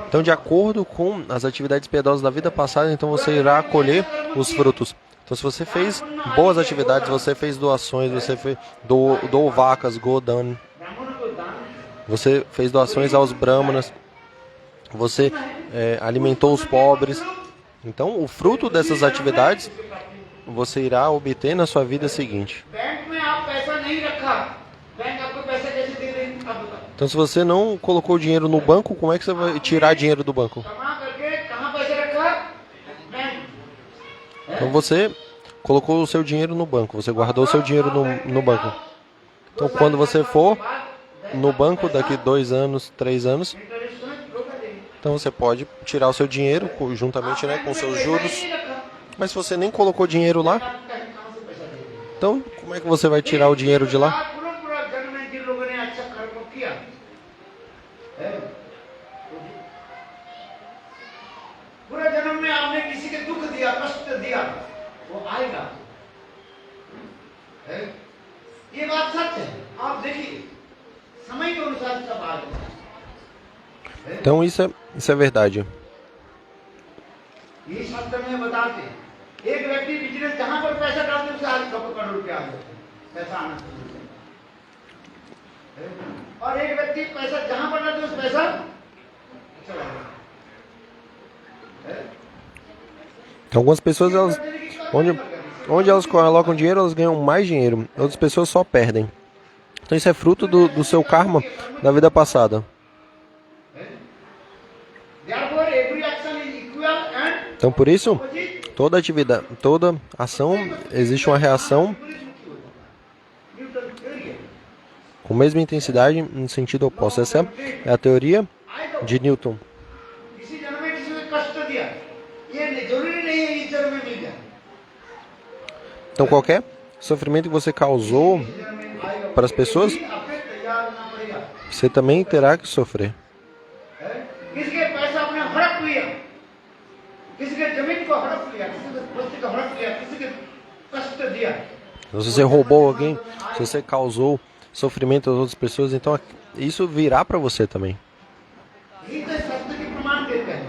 Então, de acordo com as atividades piedosas da vida passada, então você irá colher os frutos. Então, se você fez boas atividades, você fez doações, você doou vacas, Godan, você fez doações aos brahmanas, você alimentou os pobres. Então, o fruto dessas atividades você irá obter na sua vida seguinte. Então, se você não colocou dinheiro no banco, como é que você vai tirar dinheiro do banco? Então, você colocou o seu dinheiro no banco, você guardou o seu dinheiro no banco. Então, quando você for no banco daqui 2 anos, 3 anos, então você pode tirar o seu dinheiro juntamente, né, com seus juros. Mas se você nem colocou dinheiro lá, então como é que você vai tirar o dinheiro de lá? Então isso é verdade. और एक व्यक्ति पैसा जहां पर ना दे उस पैसा चला गया। Então, algumas pessoas, elas, onde elas colocam dinheiro, elas ganham mais dinheiro. Outras pessoas só perdem. Então isso é fruto do seu karma da vida passada. Therefore, every action is equal and Então por isso, opposite. toda atividade, toda ação, existe uma reação Neutral theory. com a mesma intensidade no sentido oposto. Essa é a teoria de Newton. किसी जन्म में किसी को कष्ट दिया, ये जरूरी नहीं है इस जन्म में मिल जाए। Então qualquer sofrimento que você causou para as pessoas, आपको तैयार होना पड़ेगा। você também terá que sofrer. किसी के पैसा आपने हड़प लिया, किसी के जमीन को हड़प लिया, किसी के बस्ती को हड़प लिया, किसी के कष्ट दिया। Então, se você roubou alguém, se você causou sofrimento às outras pessoas, então isso virá para você também. यही तो शास्त्र के प्रमाण देते हैं।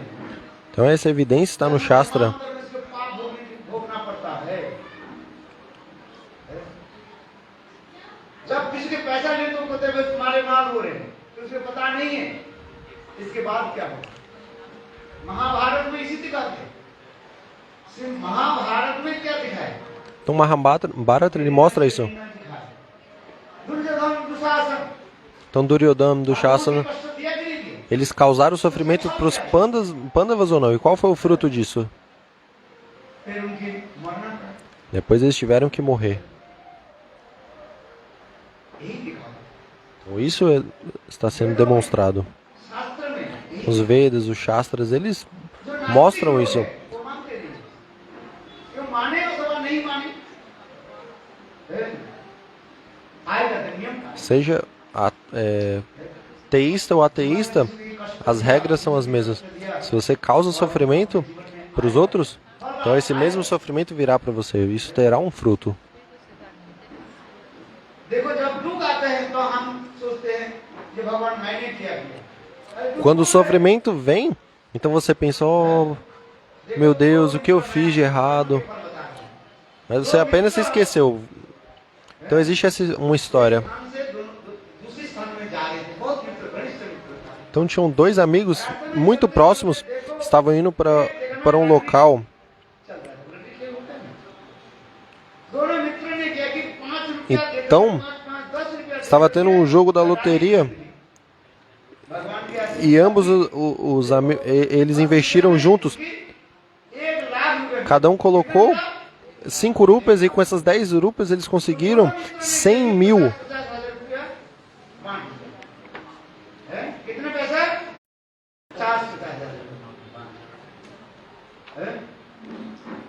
Então essa evidência está no Shastra. इसको पाप भोगना पड़ता है। जब किसी के पैसा ले तो कहते हैं तुम्हारे माल हो रहे हैं, तो उसे पता नहीं है इसके बाद क्या होगा। महाभारत में इसी दिखाते, सिर्फ महाभारत में क्या दिखाया, Então Mahabharata ele mostra isso. Duryodhan Dushasan Então Duryodhana, Dushasana, कष्ट दिया कि नहीं दिया? eles causaram sofrimento para os Pandavas ou não? E qual foi o fruto disso? फिर उनकी मरना पड़ा, Depois eles tiveram que morrer. यही दिखाया Então isso está sendo demonstrado. शास्त्र में। Os Vedas, os Shastras, eles mostram isso. वो मानते नहीं, क्यों माने अथवा नहीं माने, आएगा तो नियम का। Seja teísta ou ateísta, as regras são as mesmas. Se você causa sofrimento para os outros, então esse mesmo sofrimento virá para você. Isso terá um fruto. देखो जब दुख आते हैं तो हम सोचते हैं कि भगवान मैंने किया किया। अरे दुख Quando o sofrimento vem, então você pensa, oh, meu Deus, o que eu fiz de errado? Mas você apenas se esqueceu. Então existe uma história. स्थान से दूसरे स्थान में जा रहे थे, बहुत मित्र, घनिष्ठ मित्र था। Então tinham dois amigos muito próximos, estavam indo para um local. चल रहा था, लड़के के होता है ना। दोनों मित्रों ने किया कि 5 रुपया देकर Então, 10 रुपया estava tendo um jogo da loteria भगवान की आशीष e ambos eles investiram juntos. 1,00,000 रुपए Cada um colocou 5 rupias e com essas 10 rupias eles conseguiram 100 mil. 50,000 रुपया बांट दिया। हैं? कितने पैसा? 50,000 हैं?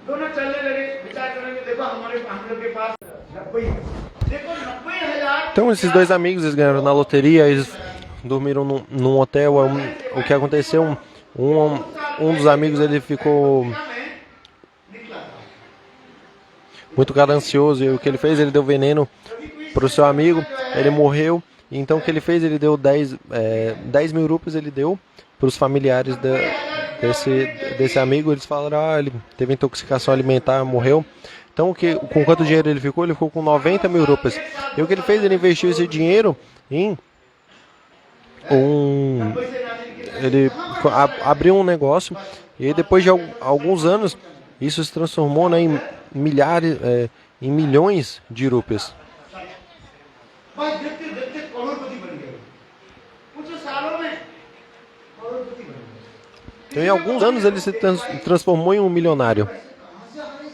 दोनों चलने लगे, विचार करेंगे, देखो हम लोग के पास 90, देखो 90,000। Então esses dois amigos eles ganharam na loteria, eles dormiram num hotel. O que aconteceu? Um dos amigos ele ficou निकला था। muito ganancioso e o que ele fez? Ele deu veneno para o seu amigo, ele morreu. Então o que ele fez? Ele deu 10 mil rupias, ele deu para os familiares desse amigo. Eles falaram, ele teve intoxicação alimentar, morreu. Então com quanto dinheiro ele ficou? Ele ficou com 90 mil rupias. E o que ele fez? Ele investiu esse dinheiro em ele abriu um negócio e aí, depois de alguns anos isso se transformou, né, em milhares, em milhões de rupias. बस देखते देखते करोड़पति बन गए, कुछ सालों में करोड़पति बन गए। Então, em alguns anos ele se transformou em um milionário. कहाँ से आ रहे हैं?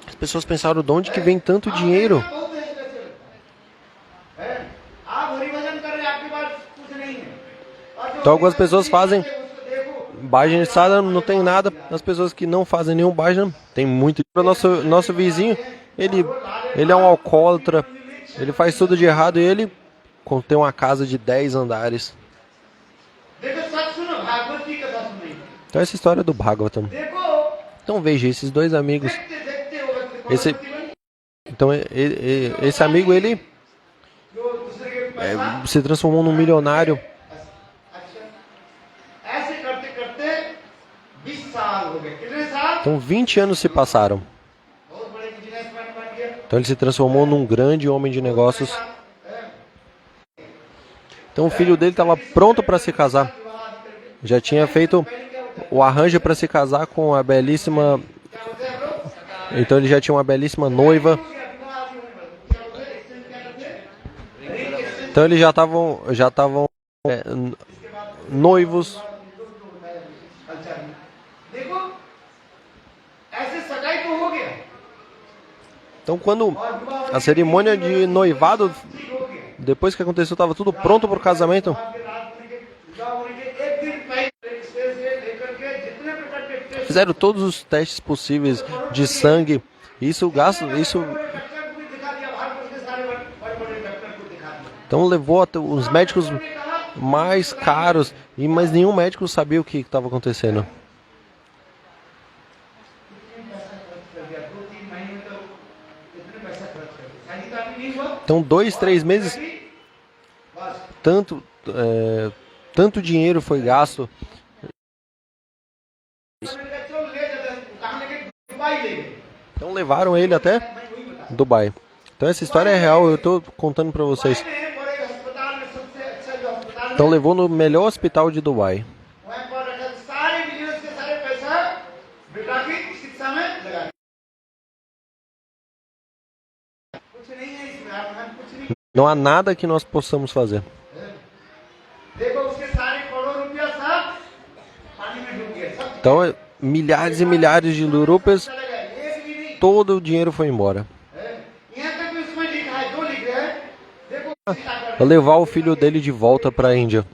As pessoas pensaram, de onde que vem tanto dinheiro? बहुत है ऐसे लगता है। आप हरिभजन कर रहे हैं, आपके पास कुछ नहीं है। और जो Então algumas pessoas fazem उसको देखो, bhajan sadhana, não tem nada. As pessoas que não fazem nenhum bhajan, tem muito. Para nosso vizinho, ele é um alcoólatra, ele faz tudo de errado e ele tem uma casa de 10 andares. देखो सच सुनो, भागवत की कथा सुनिए। Então essa história do Bhagavatam. देखो Então veja, esses dois amigos. देखते देखते वो व्यक्ति Esse, करोड़पति बन गया। então esse amigo ele जो दूसरे के पैसा se transformou num milionário. अच्छा, ऐसे करते करते 20 साल हो गए। कितने साल? Então 20 anos se passaram. बहुत बड़े बिजनेसमैन बन गया। Então ele se transformou num grande homem de negócios. Então o filho dele estava pronto para se casar. Já tinha feito o arranjo para se casar com a belíssima. Então ele já tinha uma belíssima noiva. Então eles já estavam noivos. देखो ऐसे सगाई तो हो गया Então quando a cerimônia de noivado, depois que aconteceu, estava tudo pronto para o casamento. Fizeram todos os testes possíveis de sangue. Isso gasta, isso. Então levou até os médicos mais caros, mas nenhum médico sabia o que estava acontecendo. Então 2, 3 meses, tanto dinheiro foi gasto. Então levaram ele até Dubai. Então essa história é real, eu estou contando para vocês. Então levou no melhor hospital de Dubai. Não há nada que nós possamos fazer. Então milhares e milhares de rupias, todo o dinheiro foi embora. Vou levar o filho dele de volta para a Índia.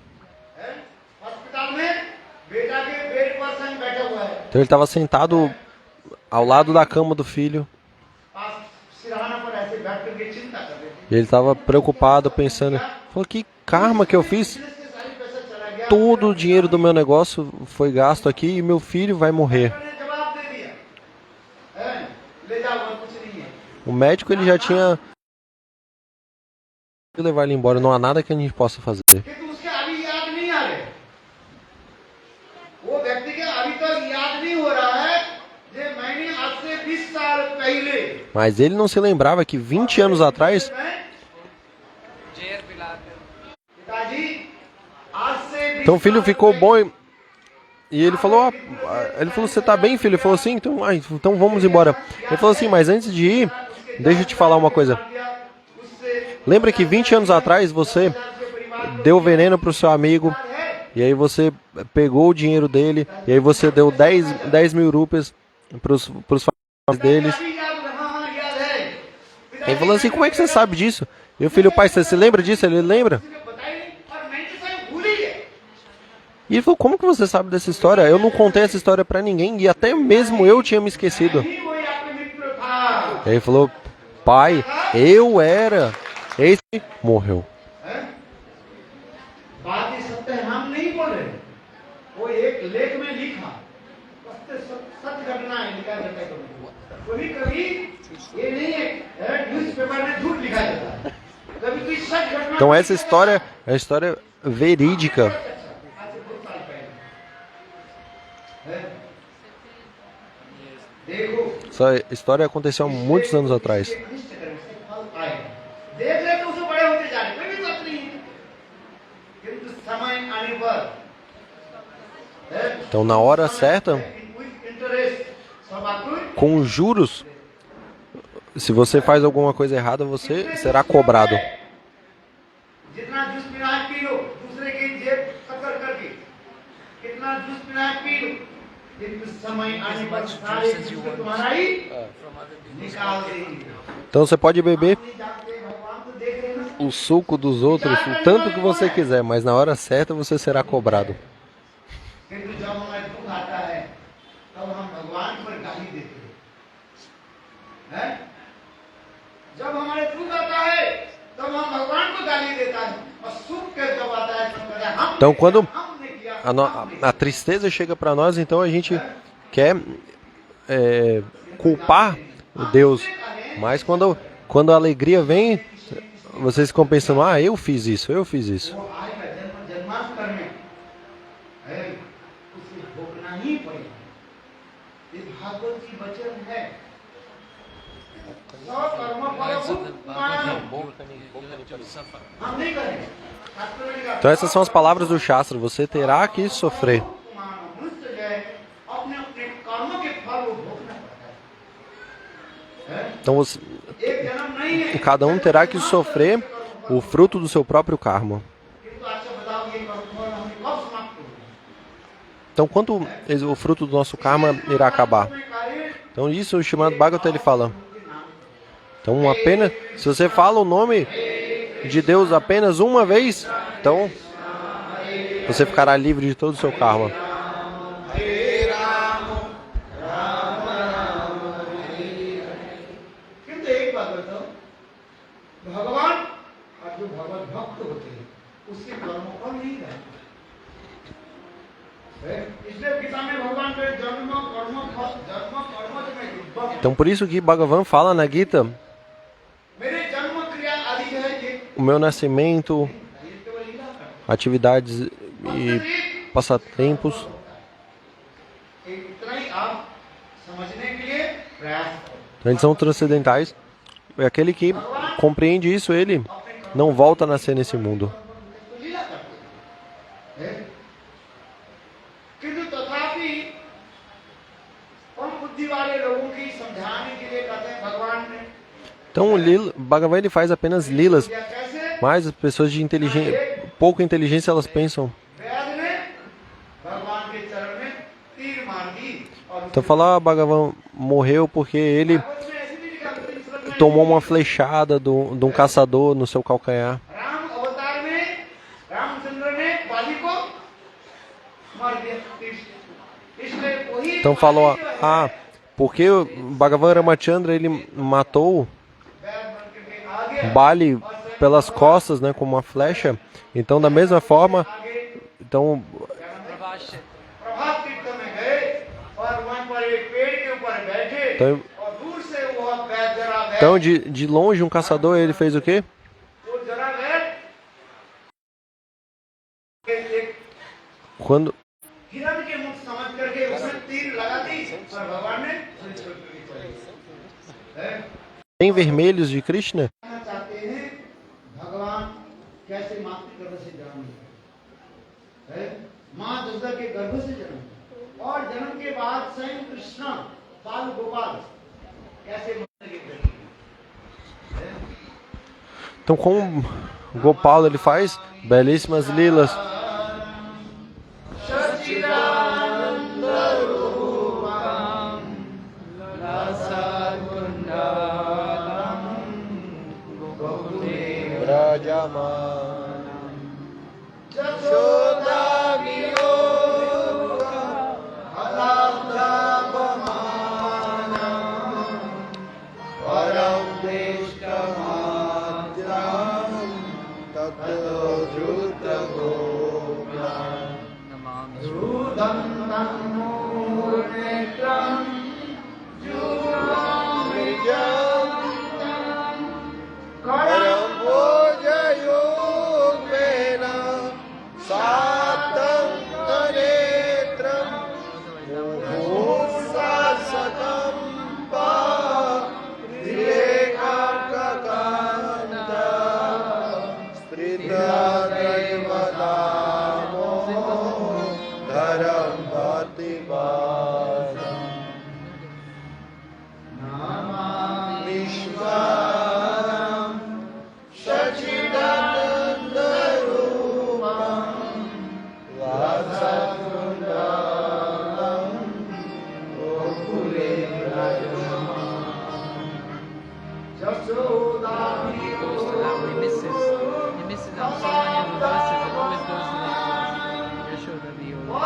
Então ele estava sentado ao lado da cama do filho. E ele estava preocupado, pensando, falou, que karma que eu fiz. Todo o dinheiro do meu negócio foi gasto aqui e meu filho vai morrer. O médico ele já tinha levar ele embora, não há nada que a gente possa fazer. Mas ele não se lembrava que 20 anos atrás então o filho ficou bom e ele falou, você tá bem, filho? Ele falou assim, então vamos embora. Ele falou assim, mas antes de ir, deixa eu te falar uma coisa. Lembra que 20 anos atrás você deu veneno para o seu amigo e aí você pegou o dinheiro dele e aí você deu 10 mil rupias para os familiares deles. Ele falou assim, como é que você sabe disso? E o filho, pai, você se lembra disso? Ele lembra? E ele falou, como que você sabe dessa história? Eu não contei essa história para ninguém e até mesmo eu tinha me esquecido. E ele falou, pai, eu era. Esse morreu. Então essa história é a história verídica. Essa história aconteceu há muitos anos atrás. Então na hora certa, com juros, se você faz alguma coisa errada, você será cobrado. Então você pode beber o suco dos outros o tanto que você quiser, mas na hora certa você será cobrado. Então quando a tristeza chega para nós, então a gente quer culpar Deus. Mas quando a alegria vem, vocês ficam pensando, eu fiz isso, eu fiz isso. प्रभु हम नहीं करेंगे। Então essas são as palavras do Shastra. Você terá que sofrer. मनुष्य जो है अपने अपने कर्मों के फल को भोगना पड़ता है। Então você, एक जन्म नहीं है cada um terá que sofrer o fruto do seu próprio karma. किंतु अच्छा बताओ ये कर्म फल हमने कब समाप्त करेंगे? Então quando o fruto do nosso karma irá acabar? Então isso o Srimad Bhagavatam ele fala. Então apenas, se você fala o nome de Deus apenas uma vez, então você ficará livre de todo o seu karma. किंतु एक बात बताओ, भगवान और जो भगवत भक्त होते हैं उसके कर्मों पर नहीं रहते। इसलिए गीता में भगवान के जन्म कर्म में Então por isso que Bhagavan fala na Gita, मेरे जन्म क्रिया आदि जो है ये o meu nascimento, केवल लीला का atividades e passatempos. इतना ही आप समझने के लिए प्रयास करो। Então, eles são transcendentais. É aquele que compreende isso, ele não volta a nascer nesse mundo. तो लीला करते हैं। किंतु तथापि कम बुद्धि वाले लोगों की समझाने के लिए कहते हैं भगवान ने Então o Bhagavan ele faz apenas lilas, क्या कैसे mas as pessoas de pouca inteligência elas pensam. वैद ने भगवान के चरण में तीर मार दी और Então falar Bhagavan morreu porque ele उसमें ऐसे भी लिखा तीन श्लोक में, tomou uma flechada de um caçador no seu calcanhar. Ram अवतार में रामचंद्र ने बाली को मार दिया तीर से। इसलिए वही Então falou, porque o Bhagavan Ramachandra ele matou वैद बन के आगे Bali pelas costas, né, com uma flecha. Então da mesma forma, então प्रभात तीर्थ में गए और वहां पर एक पेड़ के ऊपर बैठे Então, और दूर से वो वैद जरा वैद então de longe um caçador ele fez o quê? वो जरा वैद एक Quando हिरण के मुख समझ करके उसने तीर लगा दी और भगवान ने tem vermelhos de Krishna, कहना चाहते हैं भगवान कैसे मातृ गर्भ से जन्म है माँ दुर्गा के गर्भ से जन्म और जन्म के बाद स्वयं कृष्ण बाल गोपाल कैसे मातृ के गर्भ में। então como Gopal ele faz belíssimas lilas. सच्चिदानंद रूपम रसकुंडलम जशोदा वियोग अलब्धपमानम परम दृष्टमात्रम ततो द्रुतगोप्यम रुदन्तमूर्नेत्रं जुवामृजन्तं करम्भोजयोगेन सातं नेत्रं मुहुर्षशतं पात्रेकान्तः स्त्रीदेवतामो धरम भक्तिवासं नमामीश्वरं सच्चिदानन्दरूपं रसकुण्डलं गोकुलेन्द्रजम् He misses out so many of the verses. It always goes to the Yashoda Viola.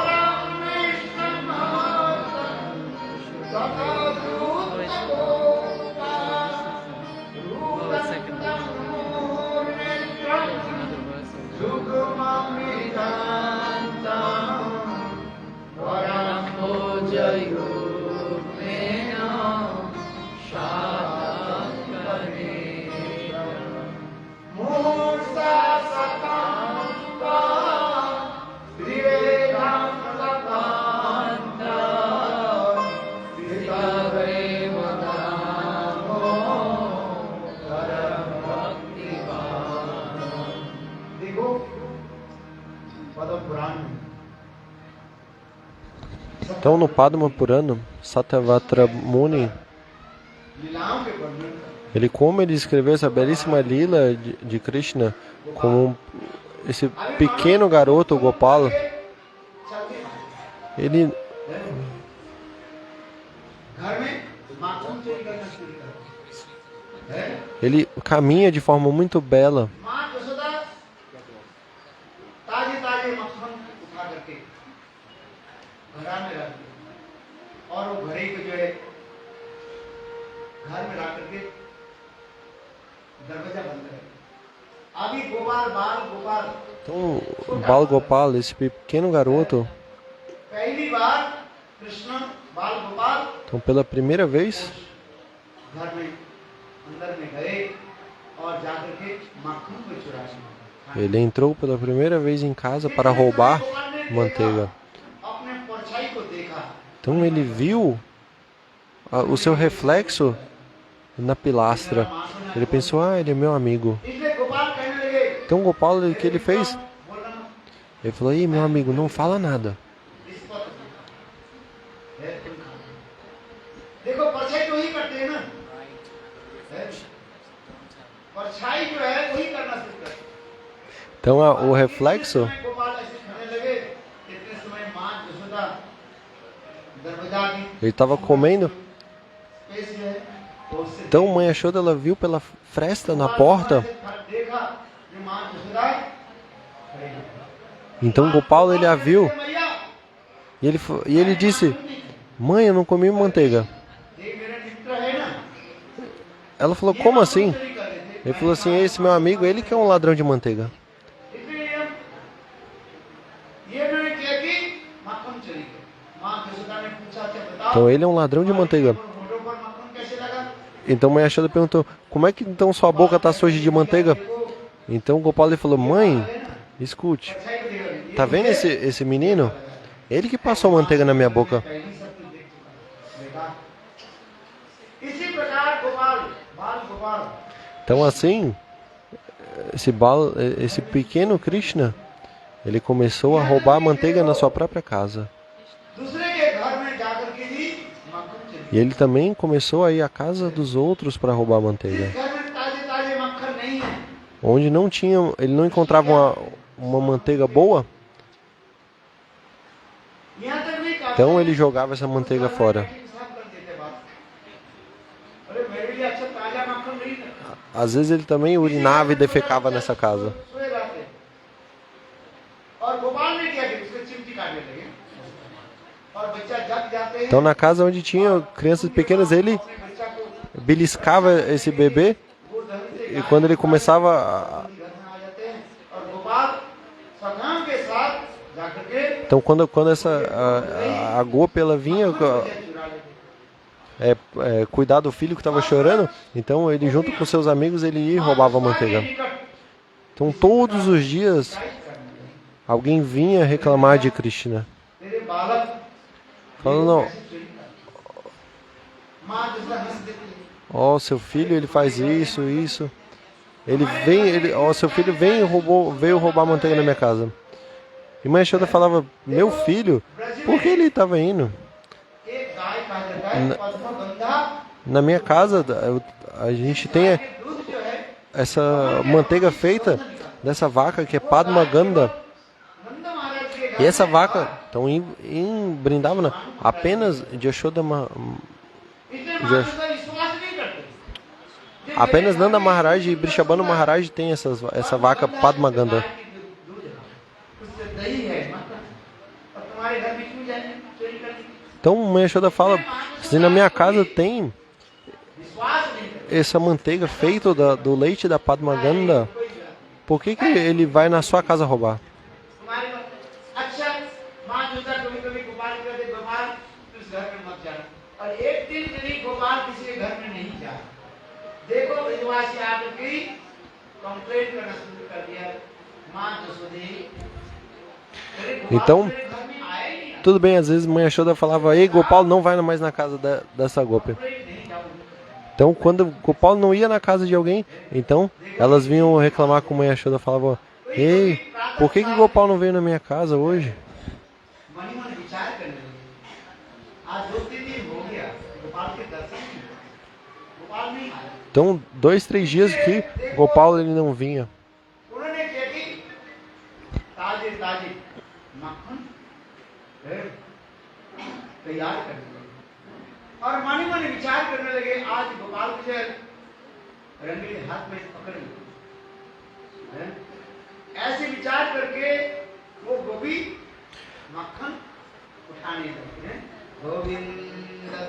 Lower second verse. There's another verse. Mursa Satan Então no Padma Purana, Satyavatra Muni, लीलाओं के वर्णन करते ele escreveu essa belíssima lila de Krishna como esse pequeno garoto, Gopala, चलते ele, घर में माखन चोरी करना शुरू कर है ele caminha de forma muito bela. माँ यशोदा ताजे ताजे मक्खन उठा करके घड़ा में रख दिया और वो घड़े को जो है घर में रख करके दरवाजा बंद कर दिया। अभी गोपाल बाल Gopal Então, Bal Gopala, esse pequeno garoto, पहली बार कृष्ण बाल Gopal então pela primeira vez, घर में अंदर में गए और जाकर के मक्खन को चुराए। ele entrou pela primeira vez em casa para roubar manteiga. अपने परछाई को देखा Então ele viu o seu reflexo na pilastra. Ele pensou, ah, ele é meu amigo. इसलिए गोपाल कहने लगे Então Gopala, o que ele fez? बोलना मत, Ele falou, ei, meu amigo, não fala nada. इस पर है तुम खाओ। देखो परछाई तो वही करते हैं ना है? परछाई जो है वही करना शुरू करते हैं। Então o reflexo, इतने समय गोपाल ऐसे खाने लगे इतने समय माँ यशोदा दरवाजा की ele estava comendo. स्पेस जो है वो उससे Então mãe Yashoda, ela viu pela fresta na porta. देखा जो माँ यशोदा खड़ी है। Então Gopala, ele a viu. मैया E ele disse, mãe, eu não comi manteiga. ये मेरा मित्र है ना Ela falou, como assim? चोरी कर रहे थे Ele falou assim, esse meu amigo, ele que é um ladrão de manteiga. इसलिए ये मैंने किया कि मक्खन चोरी किया। माँ यशोदा ने पूछा अच्छा बताओ Então ele é um ladrão de manteiga. होठों पर मक्खन कैसे लगा? Então mãe Yashoda perguntou, como é que então sua boca está suja de manteiga? Então Gopala ele falou, mãe, escute, परछाई को देखा tá vendo esse menino? Ele que passou manteiga na minha boca. पहली सब कुछ देख चुका है। देखा इसी प्रकार गोपाल बाल Gopal Então assim, esse pequeno Krishna, ele começou a roubar manteiga na sua própria casa. दूसरे के घर में जाकर के भी मक्खन चोरी E ele também começou a ir à casa dos outros para roubar manteiga. घर में ताजे ताजे मक्खन नहीं है Onde não tinha, ele não encontrava uma manteiga boa, यहाँ तक भी काफी então ele jogava essa manteiga fora. साफ कर देते बात अरे मेरे लिए अच्छा ताजा मक्खन नहीं था Às vezes ele também urinava e defecava nessa casa. सोए रहते और गोपाल ने क्या किया उसके चिमटी काटने लगे और बच्चा जग जाते हैं Então na casa onde tinha crianças pequenas, ele अपने बच्चा को beliscava esse bebê वो ढंग से e quando ele começava घर में आ जाते हैं और गोपाल सखाओं के साथ जाकर के então quando a Gopi ela vinha चुरा लेते cuidar do filho que estava chorando, então ele junto com seus amigos ele ia e roubava a manteiga. Então todos os dias alguém vinha reclamar de Krishna, तेरे बालक falando, não, माँ जैसा हंस देती है ó, seu filho ele faz isso, isso. Seu filho veio roubar manteiga na minha casa. E mãe Yashoda falava, meu filho, por que ele estava indo? एक गाय कहा जाता है Padmagandha Na minha casa a gente tem दूध जो है essa manteiga feita dessa vaca que é Padma Ganda. नंद महाराज के घर E essa vaca, então em Brindavana, apenas Yashoda, इसलिए माँ जैसा विश्वास नहीं करते apenas Nanda Maharaj e Brishabhanu Maharaj tem essa vaca Padma Ganda. दूध है उससे दही है मक्खन और तुम्हारे घर बीच में जाने चोरी करने Então mãe Yashoda fala, se na minha casa tem विश्वास नहीं करते essa manteiga feita do leite da Padma Ganda, por que ele vai na sua casa roubar? तुम्हारे घर अच्छा माँ जैसा कभी कभी गोपाल कहते गोपाल तू इस घर में मत जाना और एक दिन यदि गोपाल किसी के घर में नहीं जा देखो विधवासी आकर के कंप्लेंट करना शुरू कर दिया माँ जसोदी अरे गोपाल Então, मेरे घर में आया ही नहीं tudo bem, às vezes mãe Yashoda falava, ei, Gopal não vai mais na casa dessa Gopi. नहीं जाऊंगा Então, quando Gopal não ia na casa de alguém, então elas vinham reclamar com mãe Yashoda, falavam, ei, por que Gopal não veio na minha casa hoje? मन ही मन विचार करने लगे Então, 2, 3 dias que Gopal ele não vinha. उन्होंने क्या की ताजे ताजे मक्खन तैयार करने लगे और माने माने विचार करने लगे आज गोपाल को जो रंगीले हाथ में पकड़ हैं? ऐसे विचार करके वो गोपी मक्खन उठाने लगे हैं? गोविंद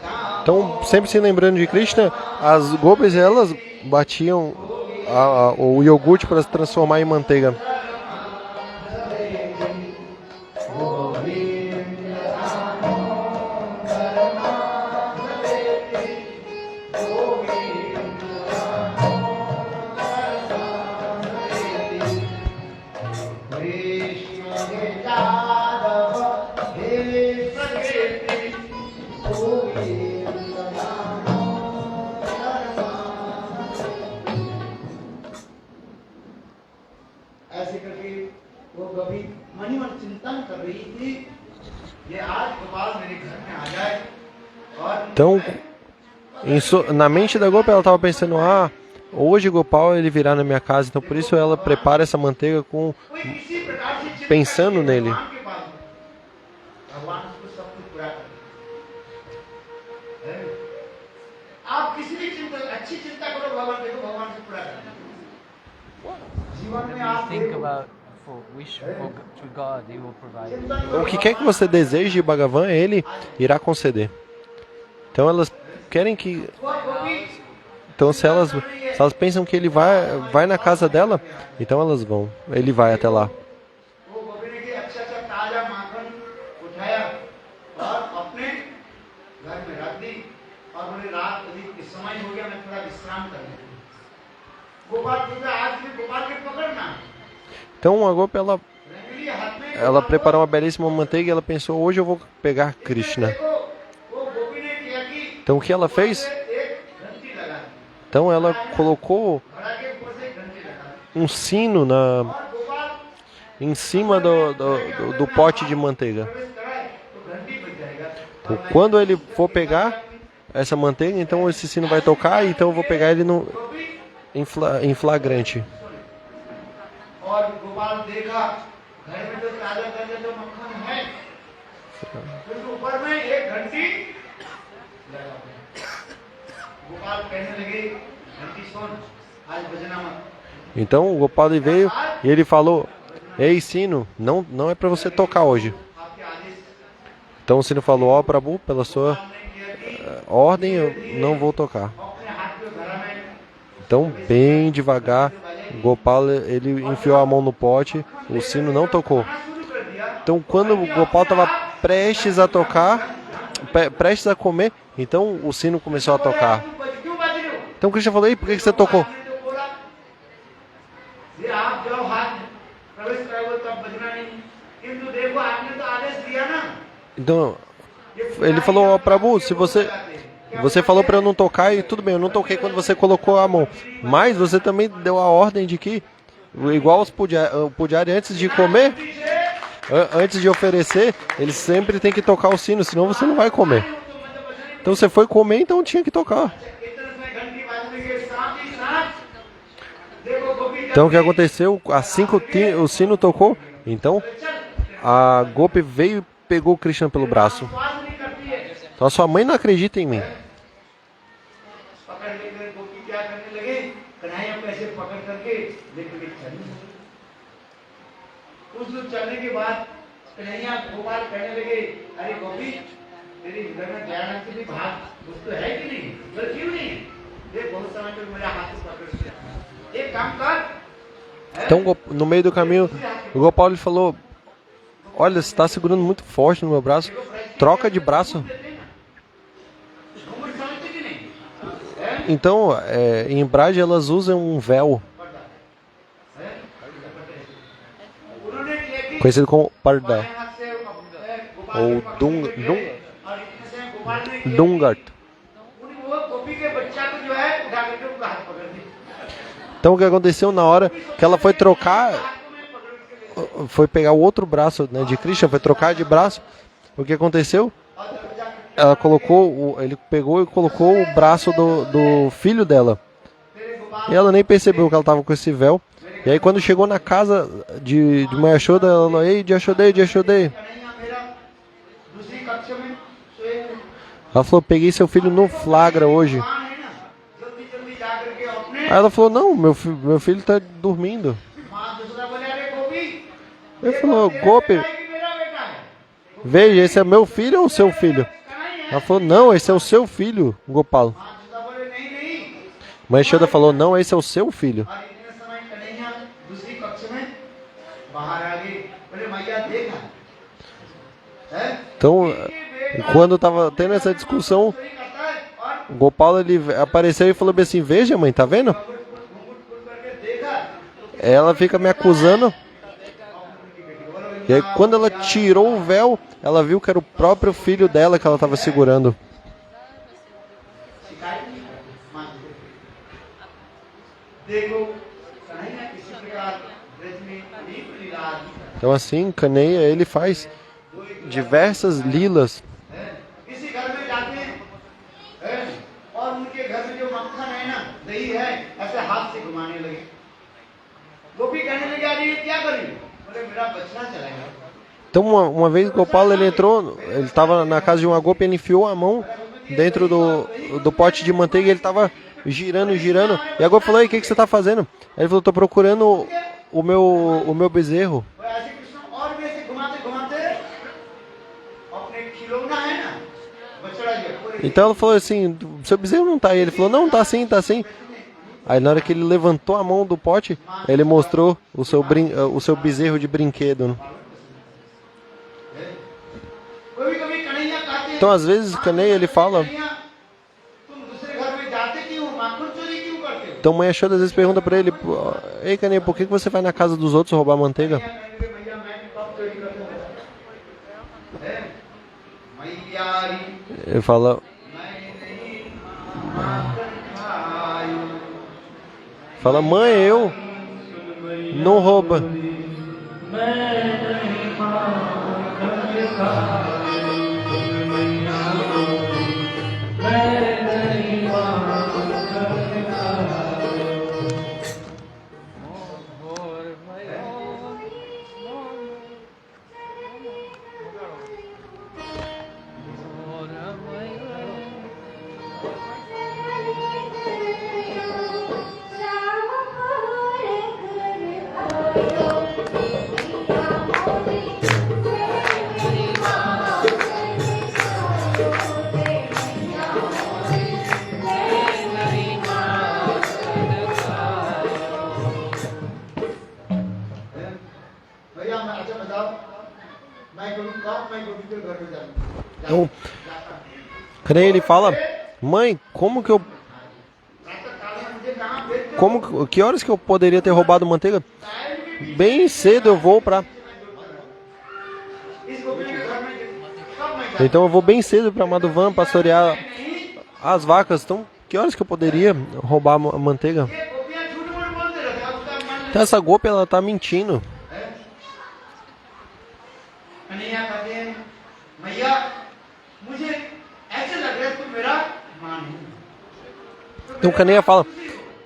Dham Então, sempre se lembrando de Krishna, as gopis elas batiam o iogurte para se transformar em manteiga. ऐसे करके वो कभी मन ही मन चिंतन कर रही थी ये आज गोपाल मेरे घर में आ जाए और Então, na mente da Gopa ela estava pensando, hoje Gopal ele virá na minha casa, então por isso ela prepara essa manteiga com कोई किसी प्रकार से चिंतन pensando करके nele. भगवान के पास गए। भगवान उसको सब कुछ पूरा कर देंगे। आप किसी भी चिंता अच्छी चिंता करो भगवान देखो भगवान से पूरा कर देंगे। जीवन में आप Think about wish to God, He will provide. Então, o que quer que você deseje de Bhagavan, ele irá conceder. Então elas querem que. Então se elas pensam que ele vai na casa dela, então elas vão. Ele vai até lá. वो गोपी ने कि अच्छा अच्छा ताजा माखन उठाया और अपने घर में रख दी और बोले रात अधिक समय हो गया मैं थोड़ा विश्राम कर लेता हूं। गोपाल पूछा आज भी गोपाल के पकड़ना Então a Gopa रंगीली हाथ में ela preparou uma belíssima manteiga e ela pensou, hoje eu vou pegar Krishna. देखो वो गोपी ने किया कि Então o que ela fez? एक घंटी लगा दी Então ela colocou घड़ा के ऊपर से घंटी लगा दी um sino और Gopal em cima do pote de manteiga. प्रवेश कराए तो घंटी बज जाएगा Então, quando ele for pegar essa manteiga, então esse sino vai tocar, então eu vou pegar ele em flagrante. और गोपाल देखा घर में तो ताजा ताजा तो मक्खन है किंतु ऊपर में एक घंटी लगा हुआ है। गोपाल कहने लगे घंटी सुन आज बजना मत Então o Gopal veio e ele falou, ei sino, não é para você tocar hoje. आपके आदेश Então o sino falou, Prabhu, pela sua ने किया कि ordem eu não vou tocar. अपने हाथ में घड़ा में Então bem devagar, Gopal ele enfiou a mão no pote, o sino não tocou. शुरू कर दिया Então quando o Gopal estava prestes a tocar, prestes a comer, então o sino começou a tocar. क्यों बज रहे हो Então Krishna falou, ei, por que você tocou? आपने तो बोला ये आप जाओ हाथ प्रवेश करोगे तब बजना नहीं किंतु देखो आपने तो आदेश दिया ना Então ele falou, Prabhu, se você falou para eu não tocar e tudo bem, eu não toquei quando você colocou a mão. Mas você também deu a ordem de que, igual os pujari antes de comer, antes de oferecer, eles sempre tem que tocar o sino, senão você não vai comer. Então você foi comer, então tinha que tocar. Então o que aconteceu? Assim que o sino tocou, então a Gopi veio e pegou o Krishna pelo braço. Então a sua mãe não acredita em mim. पकड़ लेकर गोपी क्या करने लगे कन्हैया को ऐसे पकड़ करके लेकर के चलने लगे। कुछ दूर चलने के बाद कन्हैया गोपाल कहने लगे अरे गोपी तेरी हृदय में दयानंद की भी भाग कुछ तो है कि नहीं बोले क्यों नहीं देख बहुत समय तक मेरा हाथ से पकड़ लिया एक काम कर Então no meio do caminho o Gopal ele falou, olha, você está segurando muito forte no meu braço, troca de braço. Ghoomar समझते कि नहीं Então em Braj elas usam um véu, उन्होंने किया कि conhecido como parda, बाएं हाथ से गोपाल ou के पकड़ लेके dung, और इतने से गोपाल ने किया dungat. वो गोपी के बच्चा को जो है उठा करके उनका हाथ पकड़ दिया Então o que aconteceu na hora que ela foi trocar, foi pegar o outro braço, né, de Krishna, foi trocar de braço, o que aconteceu? Ela colocou, ele pegou e colocou o braço do filho dela. E ela nem percebeu que ela estava com esse véu. E aí quando chegou na casa de Mãe Yashoda, ela falou, ei, Yashodei, Yashodei. Kanhaiya मेरा दूसरी कक्षा में सोए थे। Ela falou, peguei seu filho no flagra hoje. भगवान है ना, जल्दी जल्दी जा करके अपने Aí ela falou, não, meu filho tá dormindo. माँ दूसरा बोले अरे गोपी Ele falou, Gopi, कि मेरा बेटा है। veja, esse é meu filho ou o seu filho? Ela falou, não, esse é o seu filho, Gopal. माँ दूसरा बोले नहीं नहीं। Mãe Yashoda falou, não, esse é o seu filho. और इतने समय कन्हैया दूसरी कक्षा में बाहर आ गई। बोले मैया देखा है Então, quando tava tendo essa discussão, चोरी करता है और o Gopal ele apareceu e falou bem assim, veja mãe, tá vendo? घूंघट खोल करके देखा। Ela fica me acusando. E aí quando ela tirou o véu, ela viu que era o próprio filho dela que ela estava segurando. शिकायत नहीं माँ देखो कन्हैया किसी प्रकार ब्रज में अनेक लीला Então assim, Kaneia, ele faz diversas lilas. किसी घर में जाते हैं और उनके घर में जो मक्खन है ना दही है ऐसे हाथ से घुमाने लगे। गोपी कहने लगे अरे ये क्या करी? बोले मेरा बचना चला गया। Então uma vez o Gopal ele entrou, ele estava na casa de uma Gopi, ele enfiou a mão dentro do pote de manteiga e ele estava girando, girando. E a Gopi falou, o que você está fazendo? Aí ele falou, estou procurando o meu bezerro. वो ऐसे कृष्ण और भी ऐसे घुमाते घुमाते अपने खिलौना है ना बछड़ा जो पूरे Então ela falou assim, seu bezerro não tá aí. Ele falou, não, tá sim, tá sim. Aí na hora que ele levantou a mão do pote, ele mostrou o seu bezerro de brinquedo. कभी कभी कन्हैया कहते हैं Então às vezes Kaneia ele fala, Kanhaiya तुम दूसरे घर में जाते क्यों हो? माखन चोरी क्यों करते हो? então Mãe Yashoda às vezes pergunta pra ele, ei Kaneia, por que você vai na casa dos outros roubar manteiga? Kanhaiya कहेंगे, भैया मैं भी कब चोरी करता हूँ? है? मैयारी Ele fala, mãe, eu não rouba. भैया मैं अच्छा बताओ मैं कभी कब मैं गोपी के घर में जाऊँ Então, Kaneia ele fala, mãe, que horas que eu poderia ter roubado manteiga? Bem cedo eu vou pra... इस गोपी के घर में कब मैं Então eu vou bem cedo pra Madhuvan pastorear as vacas. Então, que horas que eu poderia roubar a manteiga? ये गोपियाँ झूठ मूठ बोलते रहते हैं, अब उसका मन Então essa Gopi ela tá mentindo. Kanhaiya कहते हैं मैया मुझे ऐसे लग रहा है तुम मेरा मां नहीं। Então Kaneia fala,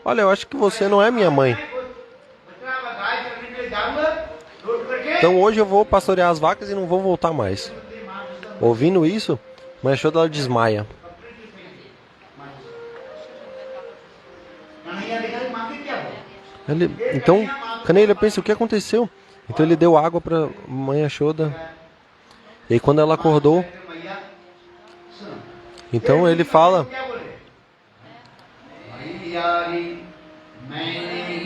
olha, eu acho que você não é minha mãe. बच्चा मैं गाय चरने के लिए जाऊंगा रोड करके Então hoje eu vou pastorear as vacas e não vou voltar mais. Ouvindo isso, Mãe Yashoda ela desmaia. Kanhaiya देखा कि मां के क्या हुआ? Então Kaneia ele pensa, o que aconteceu? Então ele deu água para Mãe Yashoda. E aí quando ela acordou, मैया सुनो então ele fala, क्या बोले मैयारी मैंने ही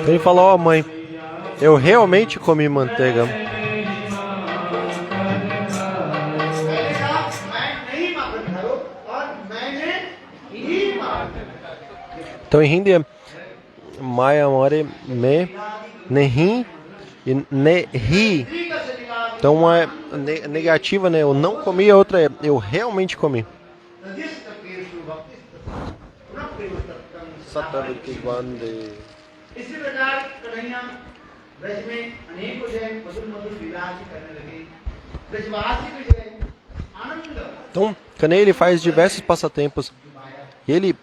ele fala, ó mãe, eu realmente comi manteiga. मैंने कहा मैं नहीं माखन खाओ और मैंने ही माखन Então em hindi é Maya More Me Nehi e Nehi. का से निकाल Então uma é negativa, né? Eu não comi, a outra é eu realmente comi. इसी प्रकार कन्हैया ब्रज में अनेकों जो है मधुर मधुर विलास करने लगे ब्रजवासी को जो है आनंद Então, Kanei, ele faz diversos passatempos e ele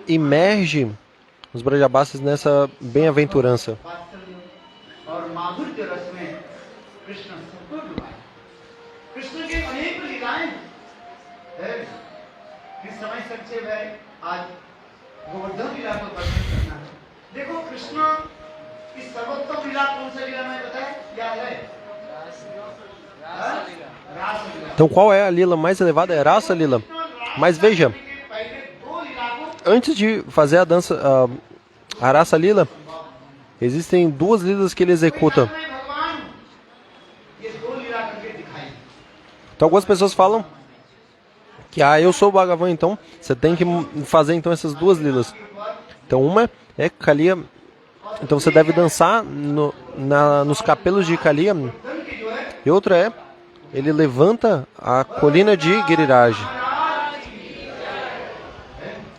imerge os Brajabasis nessa bem-aventurança. वात्सल्य और माधुर्य रस में कृष्ण सबको डुबाए कृष्ण की अनेक लीलाएं हैं कि समय संक्षेप है आज गोवर्धन लीला को वर्णन करना है देखो कृष्ण की सर्वोत्तम लीला कौन सा लीला में बताया क्या है रास लीला Então, qual é a lila mais elevada? É a Rasa Lila. Mas veja, पहले दो लीला को antes de fazer a dança, a Rasa Lila, existem duas lilas que ele executa. मैं भगवान हूं। ये दो लीला करके दिखाई Então, algumas pessoas falam que eu sou o Bhagavan, então você tem que fazer então essas duas lilas. Então, uma é Kaliya. Então, você deve dançar nos capelos de Kaliya. धन की जो है E outra é, ele levanta a colina de Giriraj,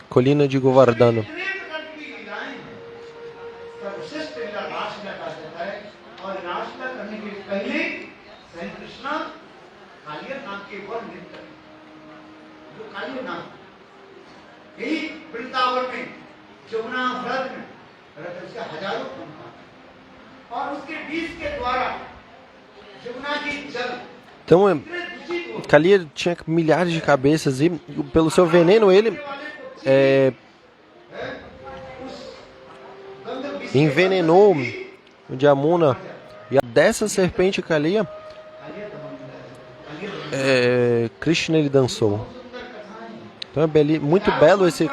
colina de Govardhana. इतने प्रकार की लीलाएं हैं। सर्वश्रेष्ठ लीला रासलीला कहा जाता है और रासलीला करने के पहले श्री कृष्ण कालिया नाम के वर नृत्य करें। जो कालिया नाम यही वृंदावन में जमुना व्रत में रथ उसके हजारों फूल था और उसके बीच के द्वारा जमुना की जल Então, इतने दूषित हो Kaliya tinha milhares de cabeças e pelo seu veneno ele गंध विष envenenou o Jamuna. E dessa serpente Kaliya, Krishna ele dançou. Então é muito belo esse.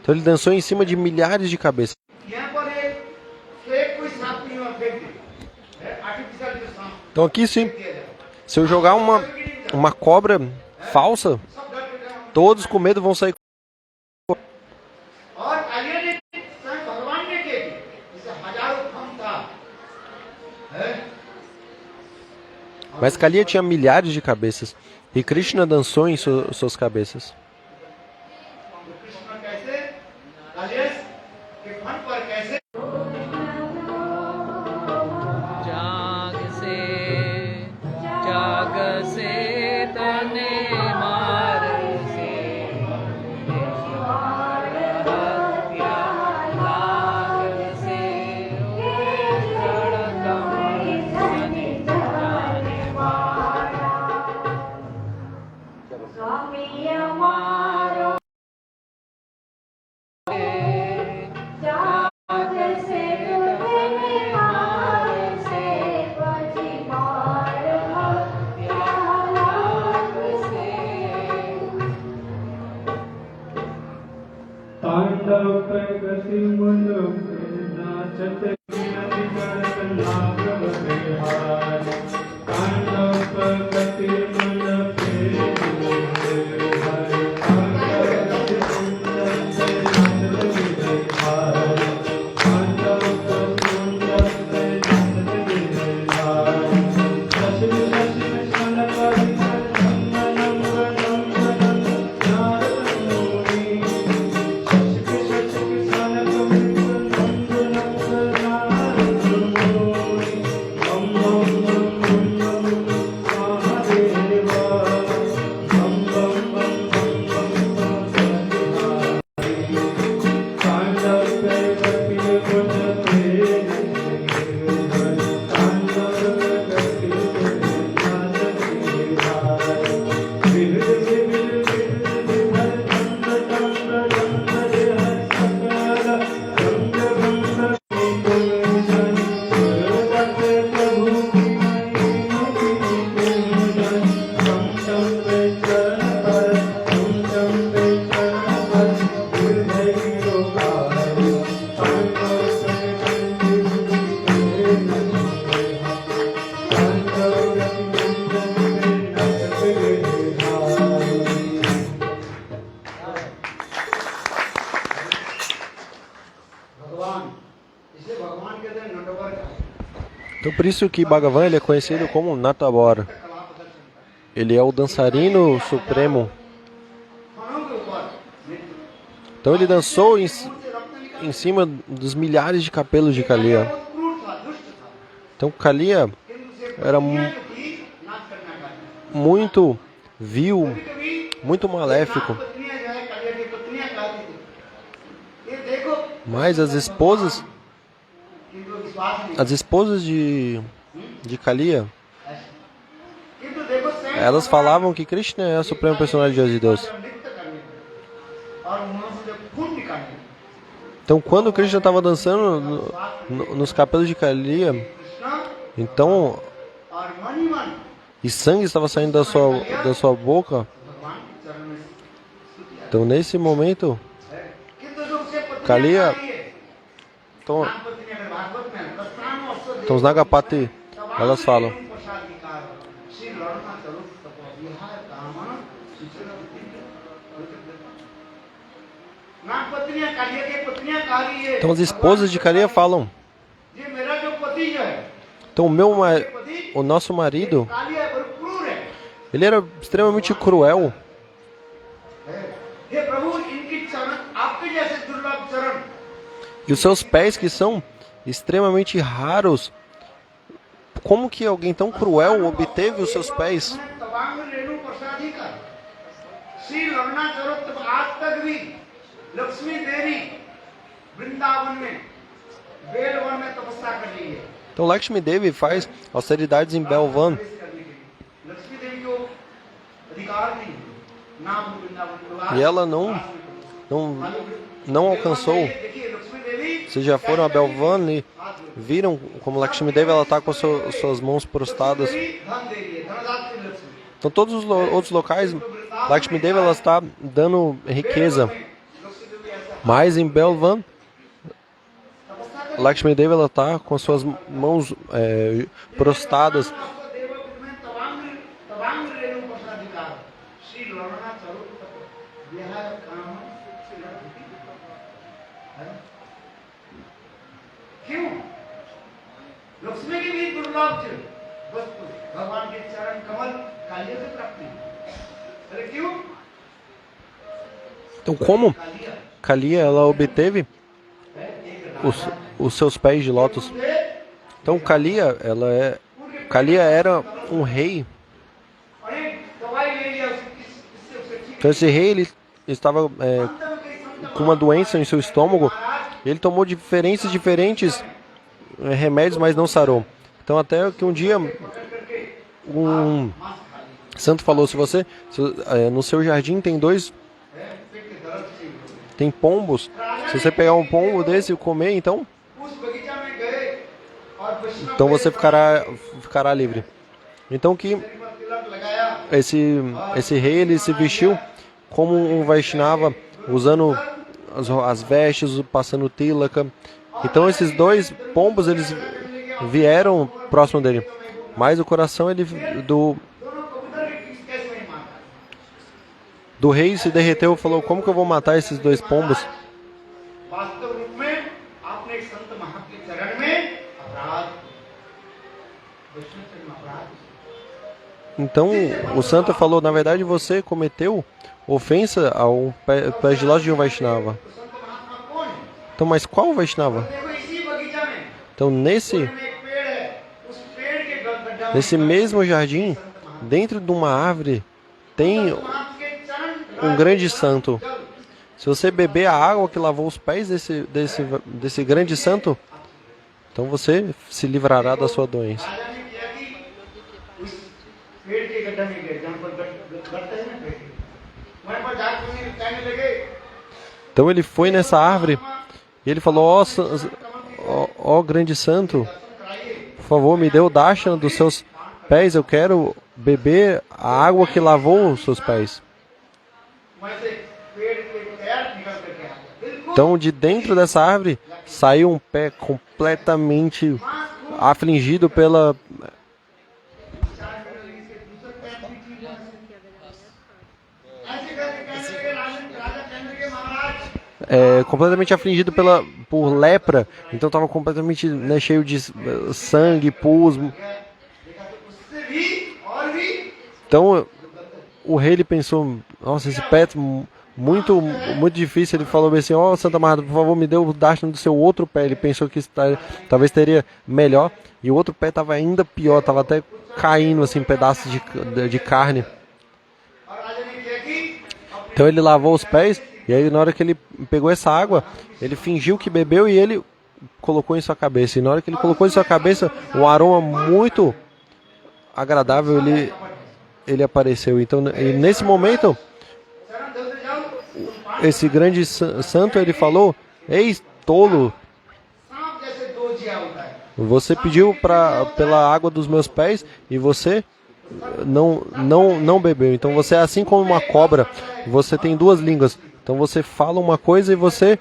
Então ele dançou em cima de milhares de cabeças. यहाँ पर एक फेक कोई सांप नहीं हुआ fake artificial जो सांप Então aqui sim, दिया जाए se eu jogar uma cobra falsa, सब डर के गए। todos com medo vão sair. और कालिया ने स्वयं भगवान ने किए थे जिसे हजारों फम था है? Mas Kaliya tinha milhares de cabeças. E Krishna dançou em suas cabeças. तो कृष्ण कैसे कालिया के फन पर कैसे जाग से तने मार से हत्या लाग से जाने मारा स्वामी Então por isso que Bhagavan ele é conhecido como Natabora. Ele é o dançarino supremo. खानों के ऊपर Então ele dançou em cima dos milhares de capelos de Kalia. बहुत क्रूर था, दुष्ट था, Então Kalia किंतु उसे era पत्नियां जो थी नाच करना चाहती muito vil, कभी muito maléfico. पत्नियां जो है कलिया की पत्नियां कहती थी ये देखो Mas किंतु विश्वास नहीं as esposas de Kalia, किंतु देखो स्वयं elas falavam que Krishna é a suprema personalidade de Deus. नृत्य करने लगे और मुंह से जब खून निकालने लगे, Então quando Krishna estava dançando nos capelos de Kalia, Krishna então और मन ही मन e sangue estava saindo da sua boca. भगवान के चरण में स्तुति आ Então nesse momento, है। किंतु जो उसे पत्नियां Kalia, कह रही है, então, नागपति ने अगर भागवत में प्रस्थान और स्वदेश então os Nagapati, elas falam. प्रसाद विकार श्री लड़ना करो तपो विहार कामन सूचना नागपत्नियां कालिया की पत्नियां कह रही है Então as esposas de Kalia falam. ये मेरा जो पति जो है Então o nosso marido, Kaliya बड़ी क्रूर है ele era extremamente cruel. हे प्रभु इनकी चरण आपके जैसे दुर्लभ चरण E os seus pés que são extremamente raros. Como que alguém tão cruel obteve os seus pés? Tawang रेणु प्रसादी का श्री लड़ना करो तब आज तक भी लक्ष्मी देवी वृंदावन में बेलवन में तपस्या कर रही है Então Lakshmi Devi faz austeridades em Belvan. Lakshmi देवी को अधिकार नहीं नाम Vrindavan E ela não alcançou. देखिए लक्ष्मी देवी Vocês já foram a Belvan e viram como Lakshmi Devi ela está com suas mãos prostradas. धन दे रही है धनदात्री Lakshmi Então todos os outros locais, Lakshmi Devi ela está dando riqueza. Lakshmi देवी ऐसा Mas em Belvan, तपस्या कर Lakshmi Devi ela está com suas mãos prostradas. Tawang रेणु प्रसादिकार श्री लड़ना चलो तप विहार काम क्यों लक्ष्मी की भी दुर्लभ वस्तु भगवान के चरण कमल कालिया से प्राप्ति अरे क्यों Então como Kaliya Kalia ela obteve os seus pés de lótus? Então Kalia era um rei. अरे दवाई ले लिया इससे उसे ठीक Então esse rei ele estava com uma doença em seu estômago. Ele tomou diferentes remédios, mas não sarou. Então até que um dia um santo falou: no seu jardim tem pombos. Se você pegar um pombo desse e comer, então उस बगीचा में गए और वैष्णव então você ficará livre. Então que पर तिलक लगाया esse rei ele se vestiu como um Vaishnava, usando as vestes, passando tilaka. Então esses dois pombos eles vieram próximo dele, mas o coração दोनों कबूतर के किस कैसे नहीं मारता do rei se derreteu e falou: como que eu vou matar esses dois pombos? वास्तव रूप में आपने एक संत महात्मा के चरण में अपराध वैष्णव चरण में अपराध Então o santo falou: na verdade você cometeu ofensa ao pé de loja de um Vaishnava. तो संत महात्मा कौन है Então, mas qual Vaishnava? देखो इसी बगीचा में Então nesse में एक पेड़ है उस पेड़ के गड्ढा में Nesse mesmo jardim, dentro de uma árvore, tem महात्मा के चरण um grande santo. Se você beber a água que lavou os pés desse grande santo, então você se livrará da sua doença. राजा ने किया कि उस पेड़ के गड्ढा में गए जहाँ पर गड्ढा है ना पेड़ के वहाँ पर जाकर उन्हें कहने लगे Então ele foi nessa árvore e ele falou: ó grande santo, por favor, me dê o darshan dos seus pés, eu quero beber a água que lavou os seus pés. वहाँ से पेड़ के पैर निकल करके आ गए बिल्कुल Então de dentro dessa árvore saiu um pé completamente afligido pela ऐसे करके कहने लगे राजा कहने लगे महाराज completamente afligido por lepra, então estava completamente, né, cheio de sangue, pus. देखा तो उससे भी और भी Então o rei ele pensou, nossa, esse pé é muito difícil. Ele falou assim, ó, Santa Marta, por favor, me dê o Dashna do seu outro pé. Ele pensou que isso talvez teria melhor, e o outro pé estava ainda pior, estava até caindo assim, pedaços de carne. और राजा ने क्या की Então ele lavou os pés, e aí na hora que ele pegou essa água, ele fingiu que bebeu e ele colocou em sua cabeça. E na hora que ele colocou em sua cabeça, um aroma muito agradável ele apareceu. Então, e nesse momento, शरण धरते जाओ esse grande santo ele falou: "Ei, tolo, सांप जैसे दो जिया होता है você pediu pela água dos meus pés e você não bebeu. Então você é assim como uma cobra. Você tem duas línguas. Então você fala uma coisa e você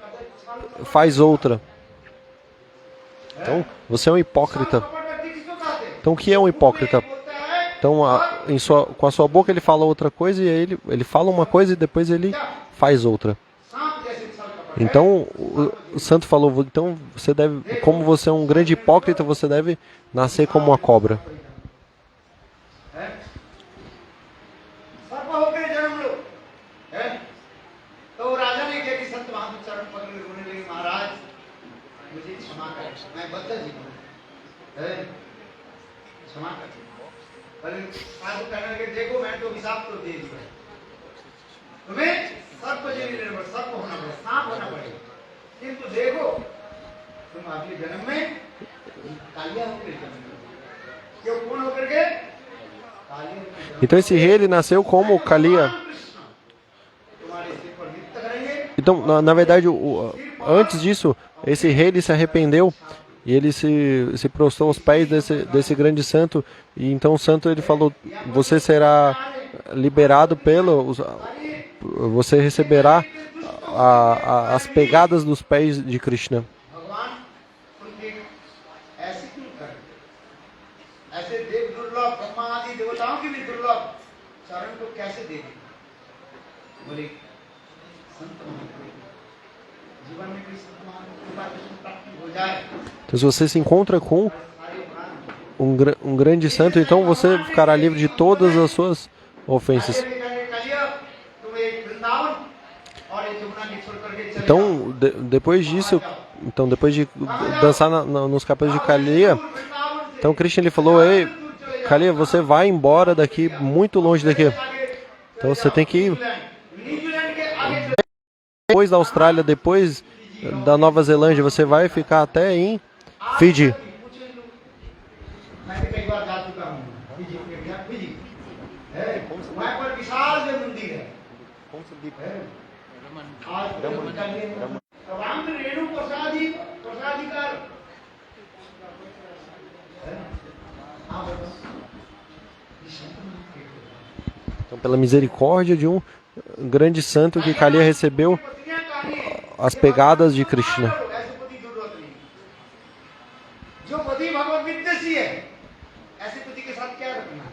faz outra. Então você é um hipócrita. कपट व्यक्ति किसको कहते हैं Então o que é um hipócrita? बोलता है Então com a sua boca ele fala outra coisa e aí ele fala uma coisa e depois ele faz outra. सांप जैसे छल कपट Então o santo falou, então você deve, como você é um grande hipócrita, você deve nascer como uma cobra. है सर्प होकर जन्म लो है तो राजा ने क्या कि संत महात्मा चरण पकड़ के रोने लगे महाराज मुझे क्षमा कर मैं बद्ध जीवन है क्षमा कर पर साधु कहने लगे देखो मैं तो अभिशाप तो दे दिया तुम्हें सर्प जैसी निर्भर सर्प होना पड़ेगा सांप होना पड़ेगा किंतु देखो तुम अगले जन्म में कालिया होकर जन्म लो क्यों कौन होकर के कालिया होकर जन्म Então esse rei ele nasceu como Kalia. तुम्हारे सिर पर नृत्य करेंगे Então na verdade antes disso esse rei ele se arrependeu e ele se prostrou aos pés desse grande santo, e então o santo ele falou: você será liberado você receberá as pegadas dos pés de Krishna. भगवान उनके ऐसे क्यों करें ऐसे देव दुर्लभ ब्रह्मा आदि देवताओं की भी दुर्लभ चरण को कैसे दे दें बोले संत महात्मा जीवन में कोई संत महात्मा कृपा कृष्ण प्राप्ति हो जाए Então se você se encontra com सारे अपराध um grande santo, então você ficará livre de todas as suas ofensas. कलिया तुम एक वृंदावन और एक यमुना की छोड़ करके चले Então depois disso, então depois de dançar nos capelos de Kalia, então Krishna ele falou: ei, Kalia, você vai embora daqui, muito longe daqui. Então você tem que ir New Zealand के आगे depois da Austrália, depois da Nova Zelândia, você vai ficar até em Fiji. मैं भी कई बार जा चुका हूँ Fiji Fiji है वहाँ पर विशाल जो मंदिर है आज राम रेणु प्रसादिकार Então, pela misericórdia de um grande santo que Kalia recebeu as pegadas de Krishna. ऐसे पति जरूरत नहीं जो पति भगवत विद्वेषी है ऐसे पति के साथ क्या रखना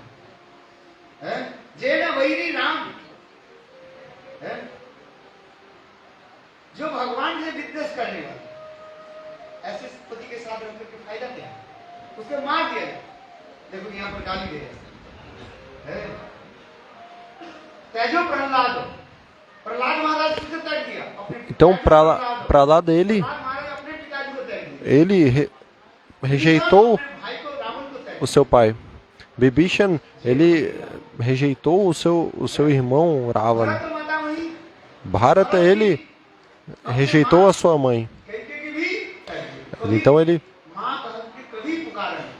है जे न वैरी राम है जो भगवान से विद्वेष करने वाला ऐसे पति के साथ रख करके फायदा क्या है उसको मार दिया जाए देखो यहाँ पर गाली दे रहे हैं तेजो प्रहलाद प्रहलाद महाराज किसे त्याग दिया अपने Então, para lá dele, Prahlad महाराज अपने पिताजी को त्याग दिया ele rejeitou भाई को रावण को त्याग o seu pai. Bibhishan, ele rejeitou o seu irmão Ravana. दिया माता वही Bharata, ele rejeitou a sua mãe. कैके की भी त्याग दिया Então ele माँ कसम की कभी पुकारा नहीं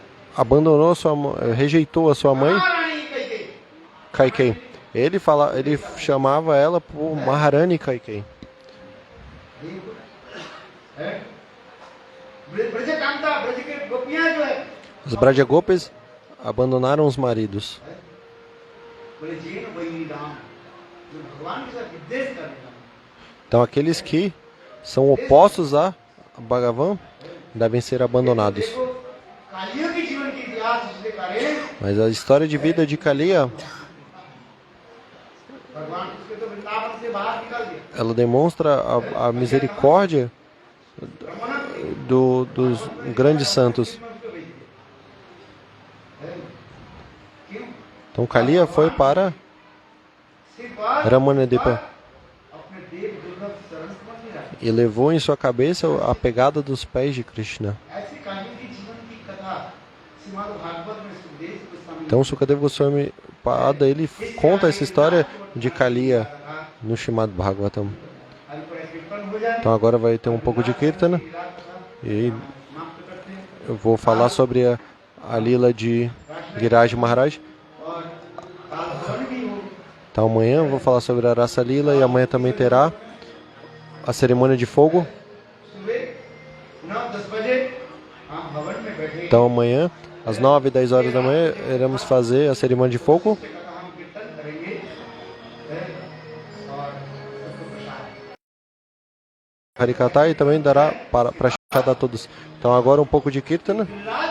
abandonou rejeitou a sua mãe महारानी कैके Kaikei. Ele chamava ela por Maharani Kaikei. है ब्रज कांता ब्रज के गोपियां जो है Os Brajagopis abandonaram os maridos. बोले जीन वही राम जो भगवान के साथ विद्वेष करने वाला Então aqueles que são opostos a Bhagavan devem ser abandonados. देखो कालियों के जीवन की इतिहास इसलिए करें Mas a história de vida de Kalia भगवान उसके तो वृंदावन से बाहर निकल गए ela demonstra a misericórdia dos grandes santos. क्यों Então Kaliya foi para सिर्फ और Ramanadepa अपने देव दुर्लभ शरण समझ नहीं रहा e levou em sua cabeça a pegada dos pés de Krishna. ऐसी कहानी की जीवन की कथा श्रीमद् भागवत में सुखदेव Goswami Então Sukadeva Goswami Pada, ele conta essa história de Kaliya no Srimad Bhagavatam. Hari पर कीर्तन हो जाए Então agora vai ter um pouco de Kirtana e समाप्त करते हैं eu vou falar sobre a lila de Giraj Maharaj. और काल भवन भी हो Então amanhã eu vou falar sobre a Rasa Lila e amanhã também terá a cerimônia de fogo. सुबह 9-10 बजे हम भवन में बैठे Então amanhã, às 9 e 10 horas da manhã, iremos fazer a cerimônia de fogo. कथा हम कीर्तन करेंगे और सबको प्रसाद Harikata e também dará para dar a todos. Então agora um pouco de Kirtana. Giriraj